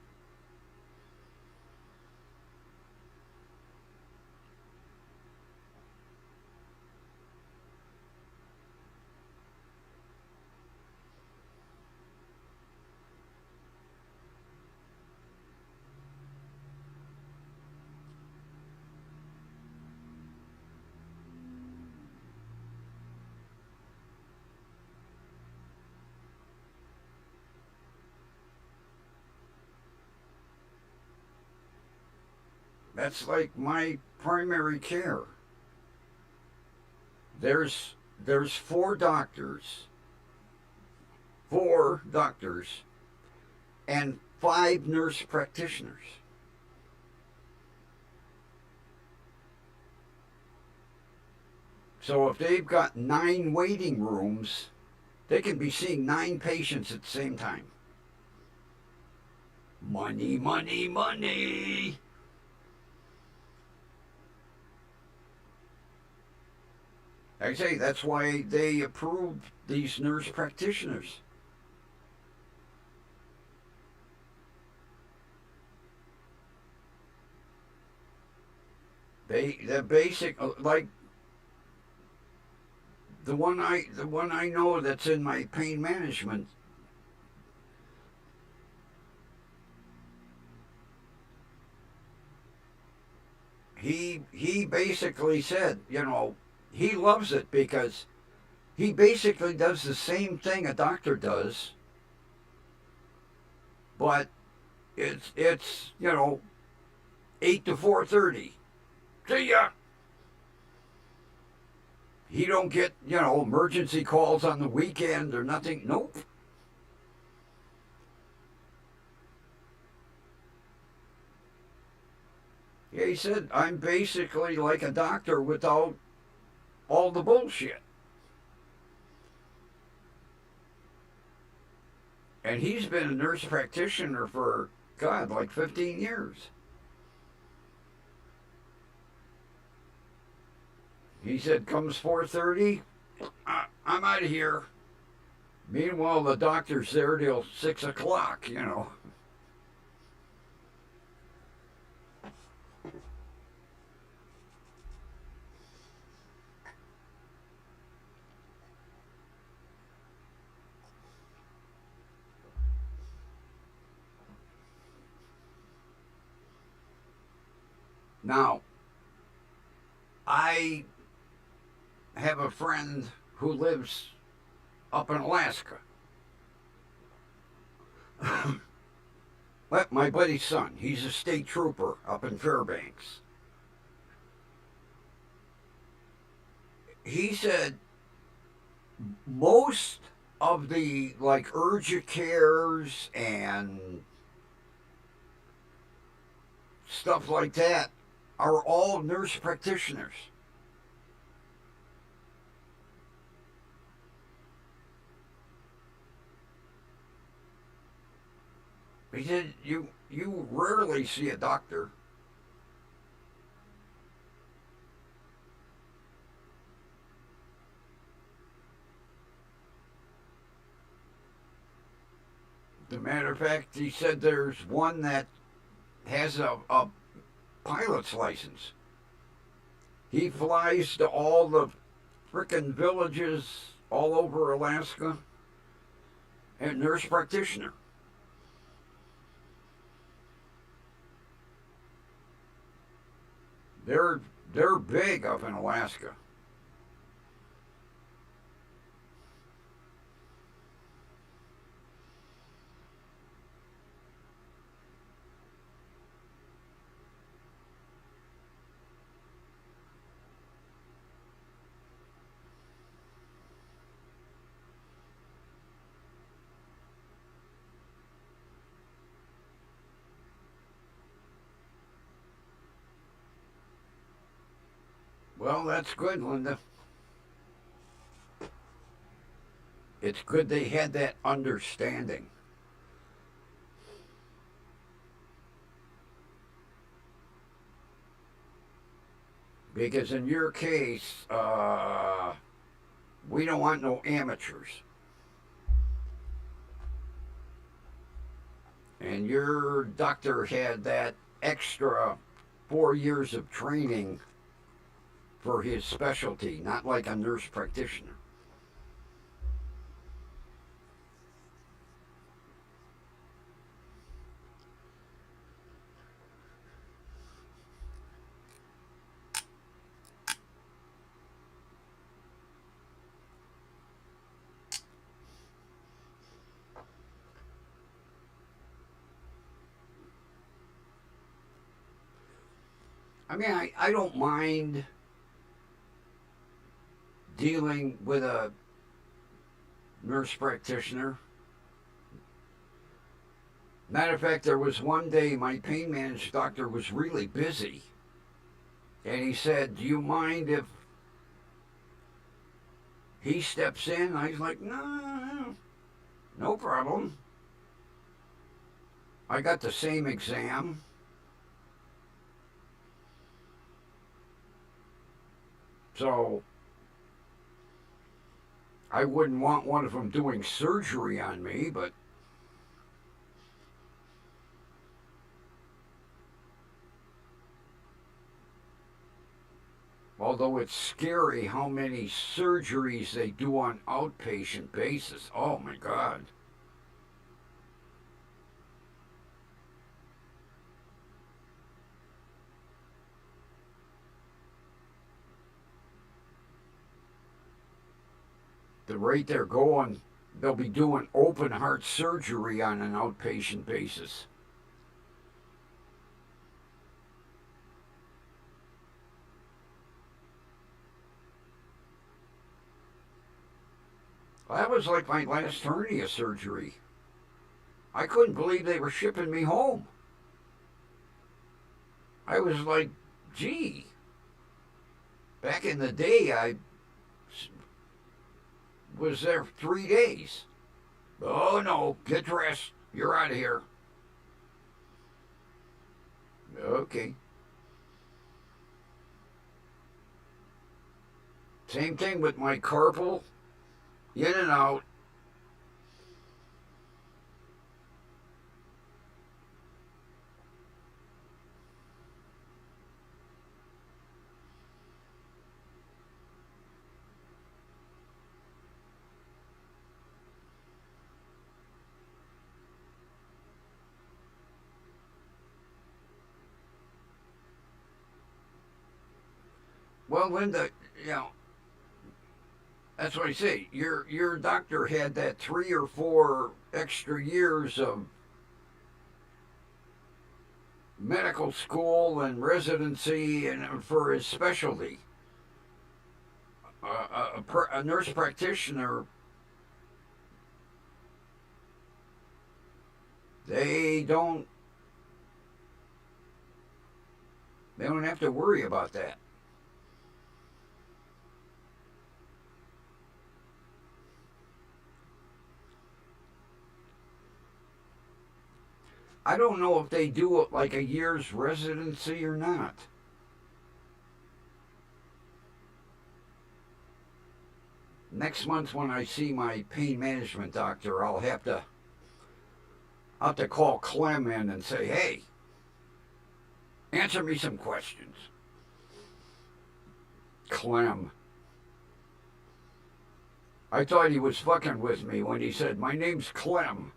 That's like my primary care. There's 4 doctors, 4 doctors, and 5 nurse practitioners. So if they've got 9 waiting rooms, they can be seeing 9 patients at the same time. Money, money, money. I say that's why they approved these nurse practitioners. The basic, like the one I know that's in my pain management. He basically said, he loves it because he basically does the same thing a doctor does, but it's 8 to 4:30. See ya. He don't get emergency calls on the weekend or nothing. Nope. Yeah, he said I'm basically like a doctor without all the bullshit. And he's been a nurse practitioner for, God, like 15 years. He said, comes 4:30, I'm out of here. Meanwhile, the doctor's there till 6 o'clock, you know. Now, I have a friend who lives up in Alaska. But my buddy's son, he's a state trooper up in Fairbanks. He said most of the like urgent cares and stuff like that are all nurse practitioners. He said you rarely see a doctor. As a matter of fact, he said there's one that has a pilot's license. He flies to all the frickin' villages all over Alaska and nurse practitioner. They're big up in Alaska. Well, that's good, Linda. It's good they had that understanding. Because in your case, we don't want no amateurs. And your doctor had that extra 4 years of training for his specialty, not like a nurse practitioner. I mean, I don't mind dealing with a nurse practitioner. Matter of fact, there was one day my pain managed doctor was really busy. And he said, do you mind if he steps in? I was like, no, no problem. I got the same exam. So I wouldn't want one of them doing surgery on me, but although it's scary how many surgeries they do on outpatient basis. Oh my God. The rate they're going, they'll be doing open heart surgery on an outpatient basis. That was like my last hernia surgery. I couldn't believe they were shipping me home. I was like, gee, back in the day, was there 3 days. Oh no, get dressed. You're out of here. Okay. Same thing with my carpal. In and out. Well, Linda, you know, that's what I say. Your doctor had that 3 or 4 extra years of medical school and residency and for his specialty. A nurse practitioner, they don't they don't have to worry about that. I don't know if they do it like a year's residency or not. Next month when I see my pain management doctor, I'll have to call Clem in and say, hey, answer me some questions. Clem. I thought he was fucking with me when he said, my name's Clem.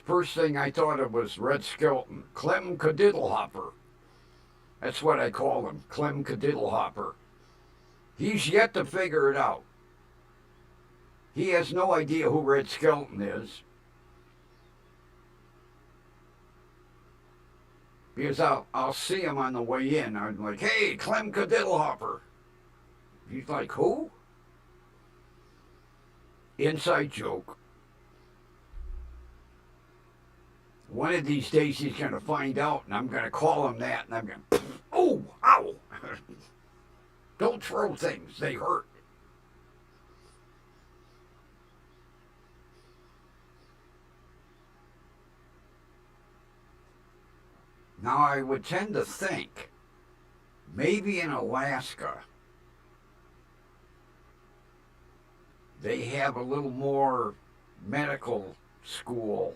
First thing I thought of was Red Skelton. Clem Cadiddlehopper. That's what I call him, Clem Cadiddlehopper. He's yet to figure it out. He has no idea who Red Skelton is. Because I'll see him on the way in. I'm like, hey, Clem Cadiddlehopper. He's like, who? Inside joke. One of these days he's going to find out, and I'm going to call him that, and I'm going to, oh, ow. Don't throw things, they hurt. Now, I would tend to think maybe in Alaska they have a little more medical school.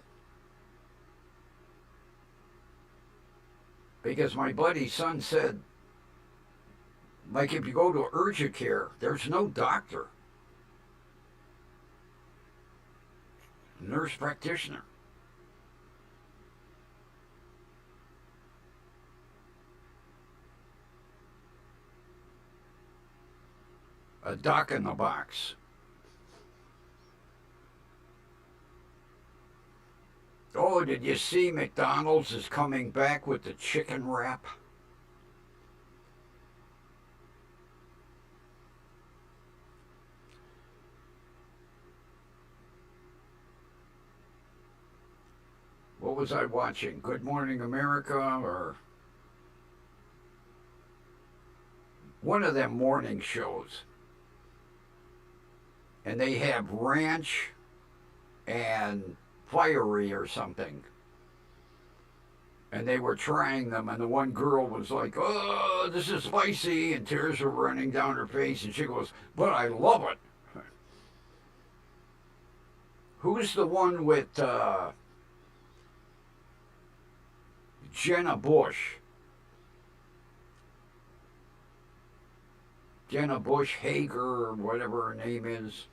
Because my buddy's son said, like if you go to urgent care, there's no doctor, nurse practitioner. A doc in the box. Oh, did you see McDonald's is coming back with the chicken wrap? What was I watching? Good Morning America or one of them morning shows. And they have ranch and fiery or something. And they were trying them, and the one girl was like, oh, this is spicy, and tears were running down her face, and she goes, but I love it. Who's the one with Jenna Bush? Jenna Bush Hager, or whatever her name is.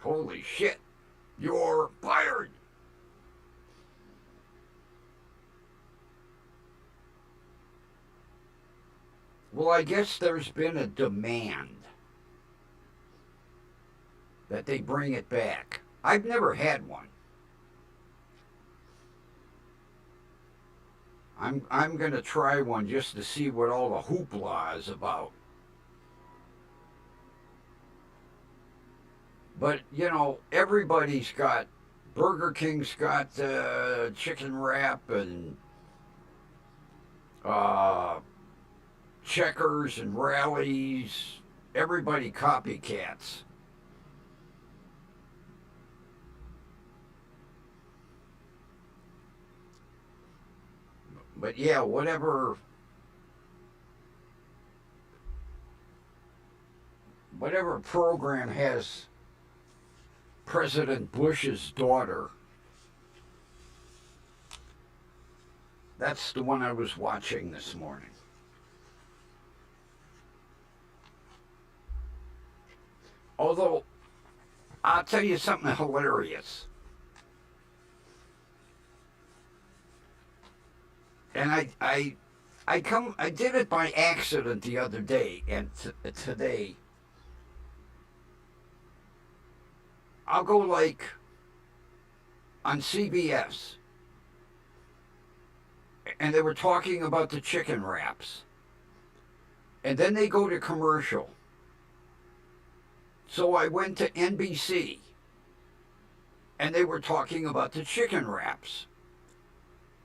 Holy shit, you're fired. Well, I guess there's been a demand that they bring it back. I've never had one. I'm gonna try one just to see what all the hoopla is about. But you know, everybody's got Burger King's got chicken wrap and uh, Checkers and Rallies. Everybody copycats. But yeah, whatever program has President Bush's daughter, that's the one I was watching this morning. Although I'll tell you something hilarious. And I did it by accident the other day, and today I'll go like on CBS, and they were talking about the chicken wraps, and then they go to commercial. So I went to NBC, and they were talking about the chicken wraps,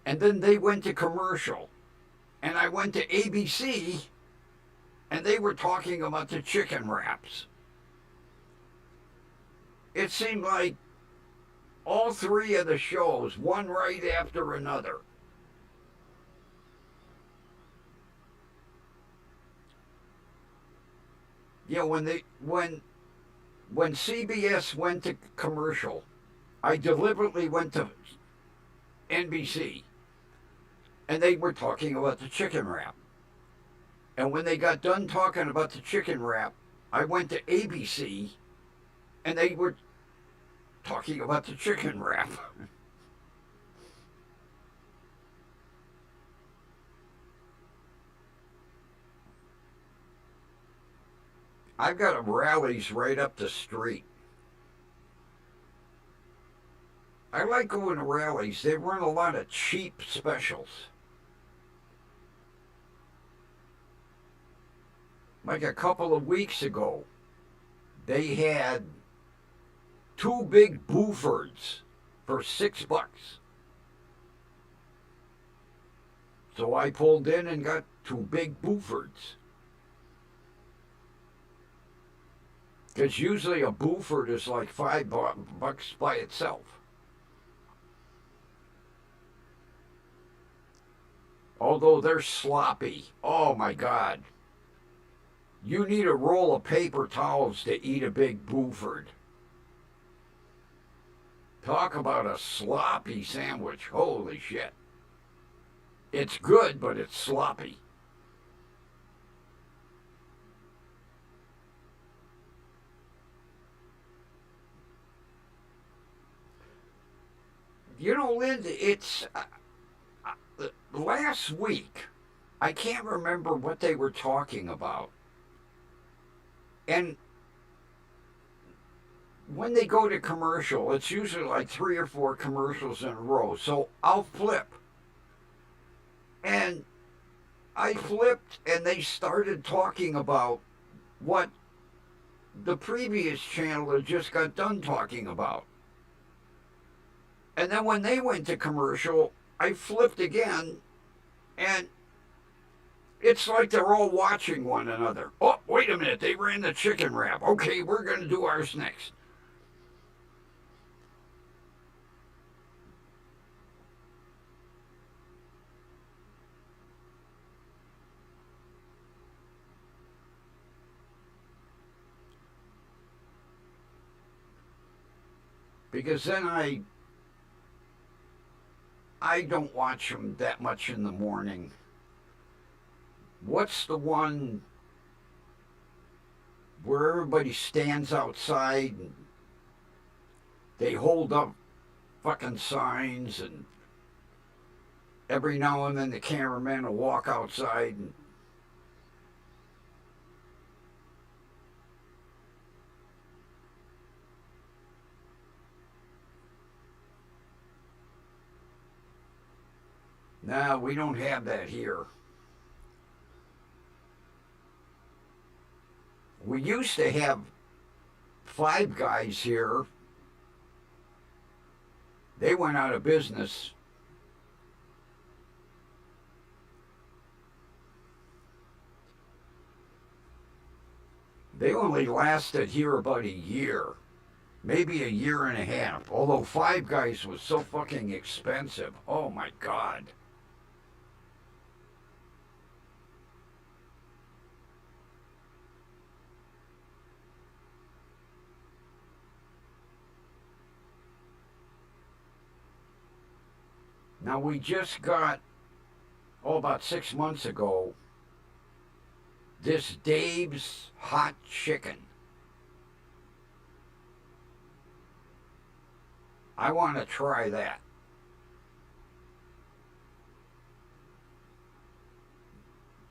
and then they went to commercial, and I went to ABC, and they were talking about the chicken wraps. It seemed like all three of the shows, one right after another. You know, when CBS went to commercial, I deliberately went to NBC, and they were talking about the chicken wrap. And when they got done talking about the chicken wrap, I went to ABC, and they were talking about the chicken wrap. I've got a Rallies right up the street. I like going to Rallies. They run a lot of cheap specials. Like a couple of weeks ago, they had two big Bufords for $6. So I pulled in and got two big Bufords. Because usually a Buford is like $5 by itself. Although they're sloppy. Oh my God. You need a roll of paper towels to eat a big Buford. Talk about a sloppy sandwich. Holy shit. It's good, but it's sloppy. You know, Lynn, it's last week. I can't remember what they were talking about. And when they go to commercial, it's usually like three or four commercials in a row. So I'll flip. And I flipped, and they started talking about what the previous channel had just got done talking about. And then when they went to commercial, I flipped again, and it's like they're all watching one another. Oh, wait a minute, they ran the chicken wrap. Okay, we're going to do ours next. Because then I don't watch them that much in the morning. What's the one where everybody stands outside and they hold up fucking signs, and every now and then the cameraman will walk outside and No, we don't have that here. We used to have Five Guys here. They went out of business. They only lasted here about a year, maybe a year and a half. Although Five Guys was so fucking expensive. Oh my God. Now we just got, about 6 months ago, this Dave's Hot Chicken. I want to try that.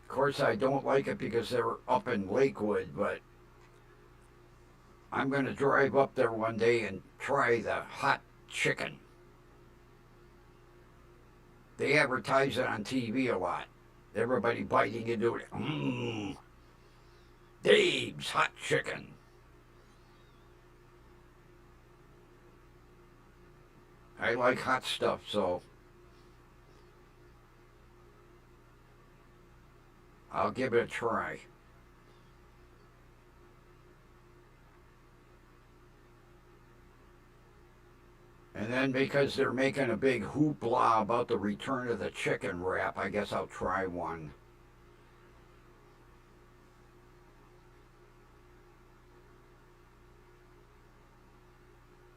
Of course, I don't like it because they're up in Lakewood, but I'm going to drive up there one day and try the hot chicken. They advertise it on TV a lot. Everybody biting into it. Dave's Hot Chicken. I like hot stuff, so I'll give it a try. And then because they're making a big hoopla about the return of the chicken wrap, I guess I'll try one.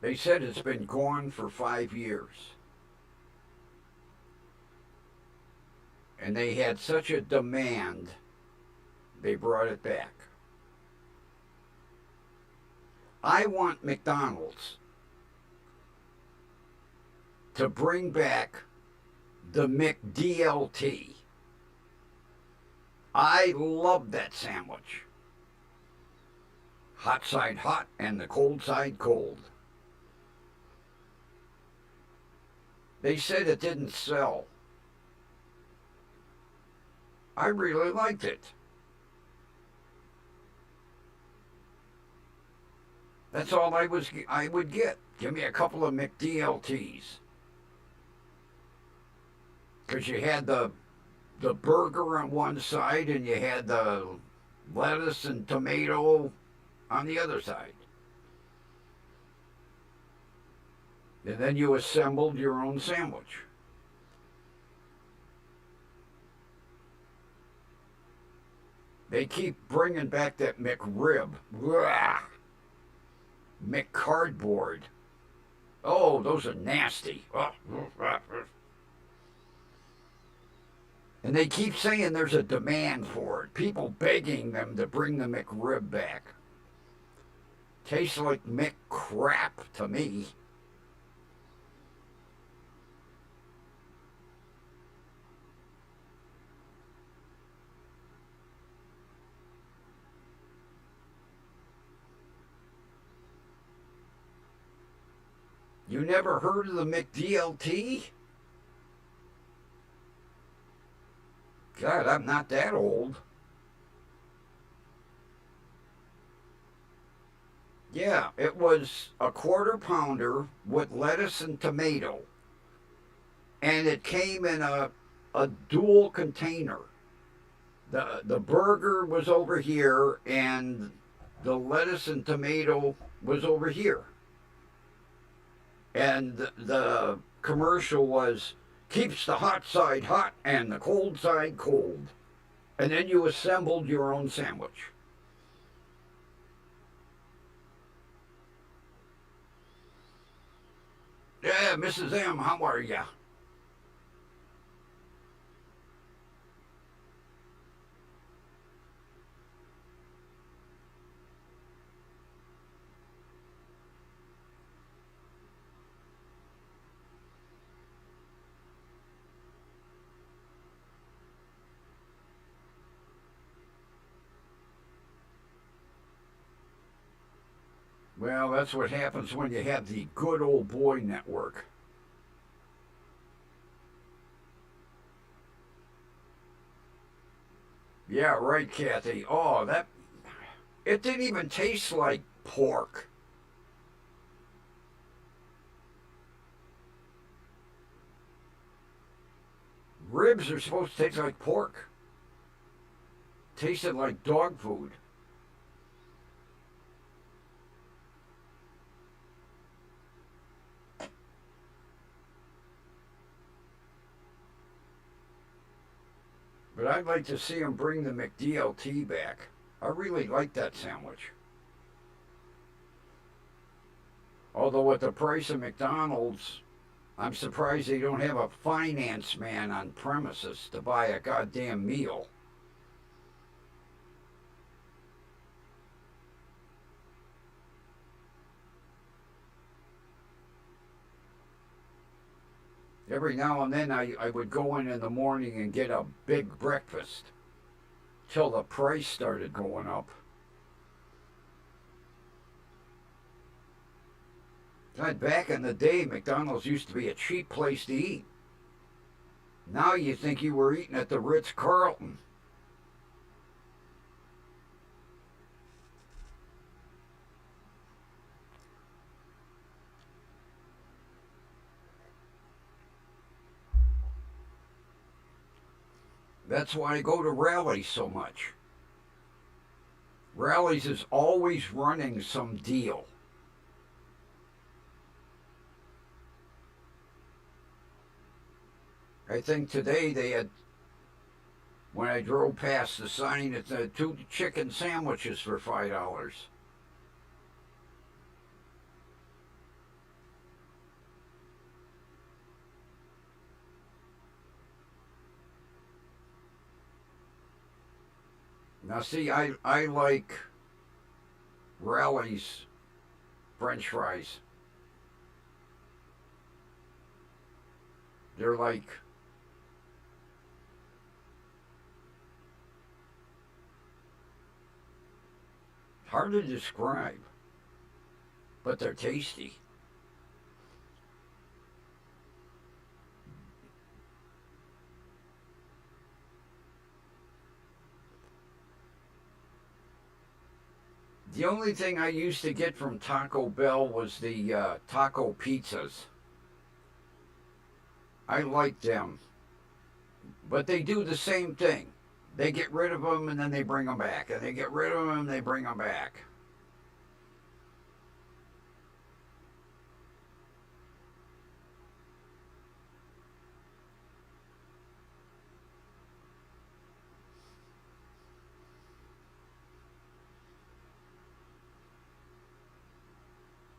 They said it's been gone for 5 years. And they had such a demand, they brought it back. I want McDonald's to bring back the McDLT. I love that sandwich. Hot side hot and the cold side cold. They said it didn't sell. I really liked it. That's all I would get. Give me a couple of McDLTs. Because you had the burger on one side and you had the lettuce and tomato on the other side. And then you assembled your own sandwich. They keep bringing back that McRib. Blah. McCardboard. Oh, those are nasty. And they keep saying there's a demand for it. People begging them to bring the McRib back. Tastes like McCrap to me. You never heard of the McDLT? God, I'm not that old. Yeah, it was a quarter pounder with lettuce and tomato. And it came in a dual container. The burger was over here and the lettuce and tomato was over here. And the commercial was keeps the hot side hot and the cold side cold. And then you assembled your own sandwich. Yeah, Mrs. M, how are ya? Well, that's what happens when you have the good old boy network. Yeah, right, Kathy. Oh, that it didn't even taste like pork. Ribs are supposed to taste like pork. Tasted like dog food. But I'd like to see them bring the McDLT back. I really like that sandwich. Although at the price of McDonald's, I'm surprised they don't have a finance man on premises to buy a goddamn meal. Every now and then I would go in the morning and get a big breakfast till the price started going up. God, back in the day, McDonald's used to be a cheap place to eat. Now you think you were eating at the Ritz-Carlton. That's why I go to Rallies so much. Rallies is always running some deal. I think today they had, when I drove past the sign, it's two chicken sandwiches for $5. Now, see, I like Rallies French fries. They're like, hard to describe, but they're tasty. The only thing I used to get from Taco Bell was the taco pizzas. I like them, but they do the same thing. They get rid of them and then they bring them back, and they get rid of them and they bring them back.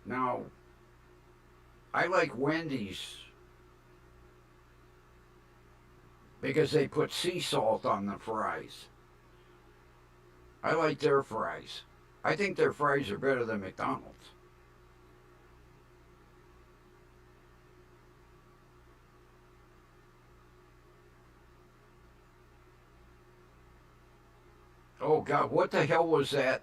Now, I like Wendy's because they put sea salt on the fries. I like their fries. I think their fries are better than McDonald's. Oh God, what the hell was that?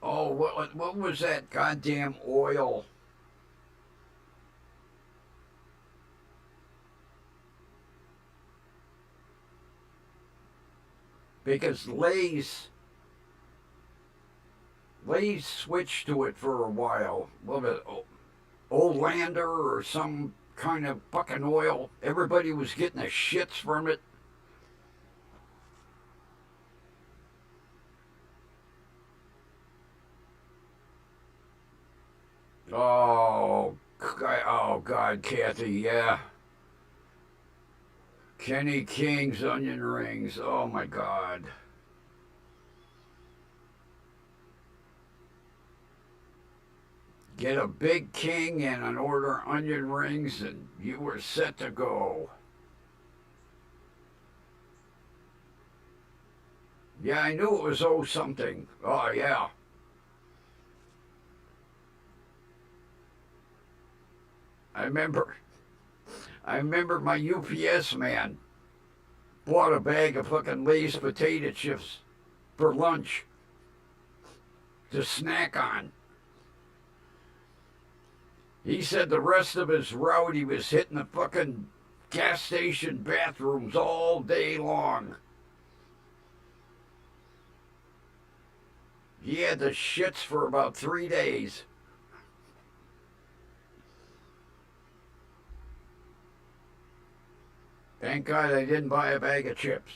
Oh, what was that goddamn oil? Because Lay's switched to it for a while. What was it, Olander or some kind of fucking oil? Everybody was getting the shits from it. Oh, oh God, Kathy, yeah. Kenny King's onion rings. Oh my God. Get a big king and an order onion rings, and you were set to go. Yeah, I knew it was oh something. Oh yeah. I remember I remember my UPS man bought a bag of fucking Lay's potato chips for lunch to snack on. He said the rest of his route he was hitting the fucking gas station bathrooms all day long. He had the shits for about 3 days. Thank God I didn't buy a bag of chips.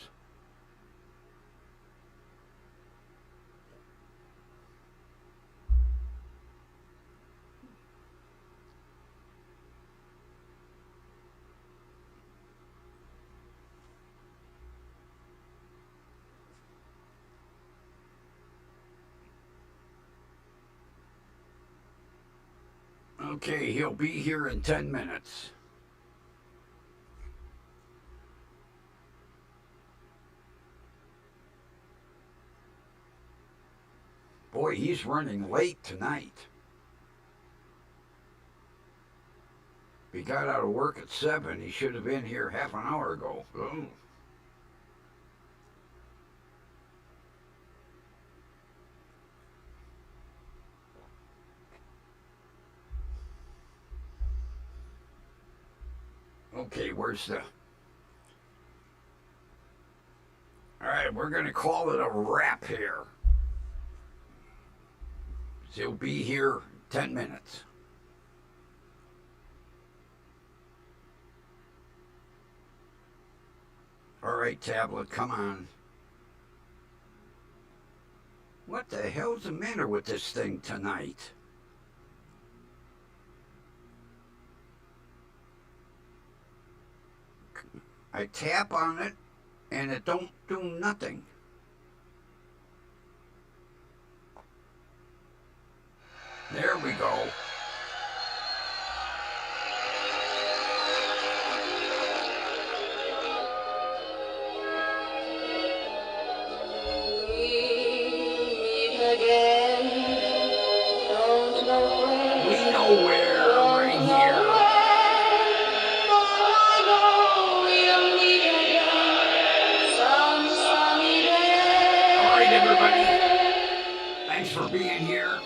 Okay, he'll be here in 10 minutes. Boy, he's running late tonight. He got out of work at 7. He should have been here half an hour ago. Oh. Okay, where's the... All right, we're going to call it a wrap here. He'll be here 10 minutes. All right, tablet, come on. What the hell's the matter with this thing tonight? I tap on it and it don't do nothing. There we go. We know where, right here. All right, everybody. Thanks for being here.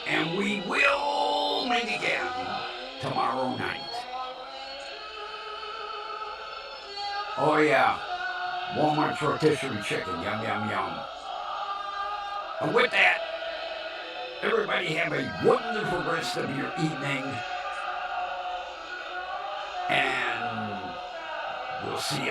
And we will meet again tomorrow night. Oh yeah, Walmart's rotisserie chicken, yum, yum, yum. And with that, everybody have a wonderful rest of your evening. And we'll see you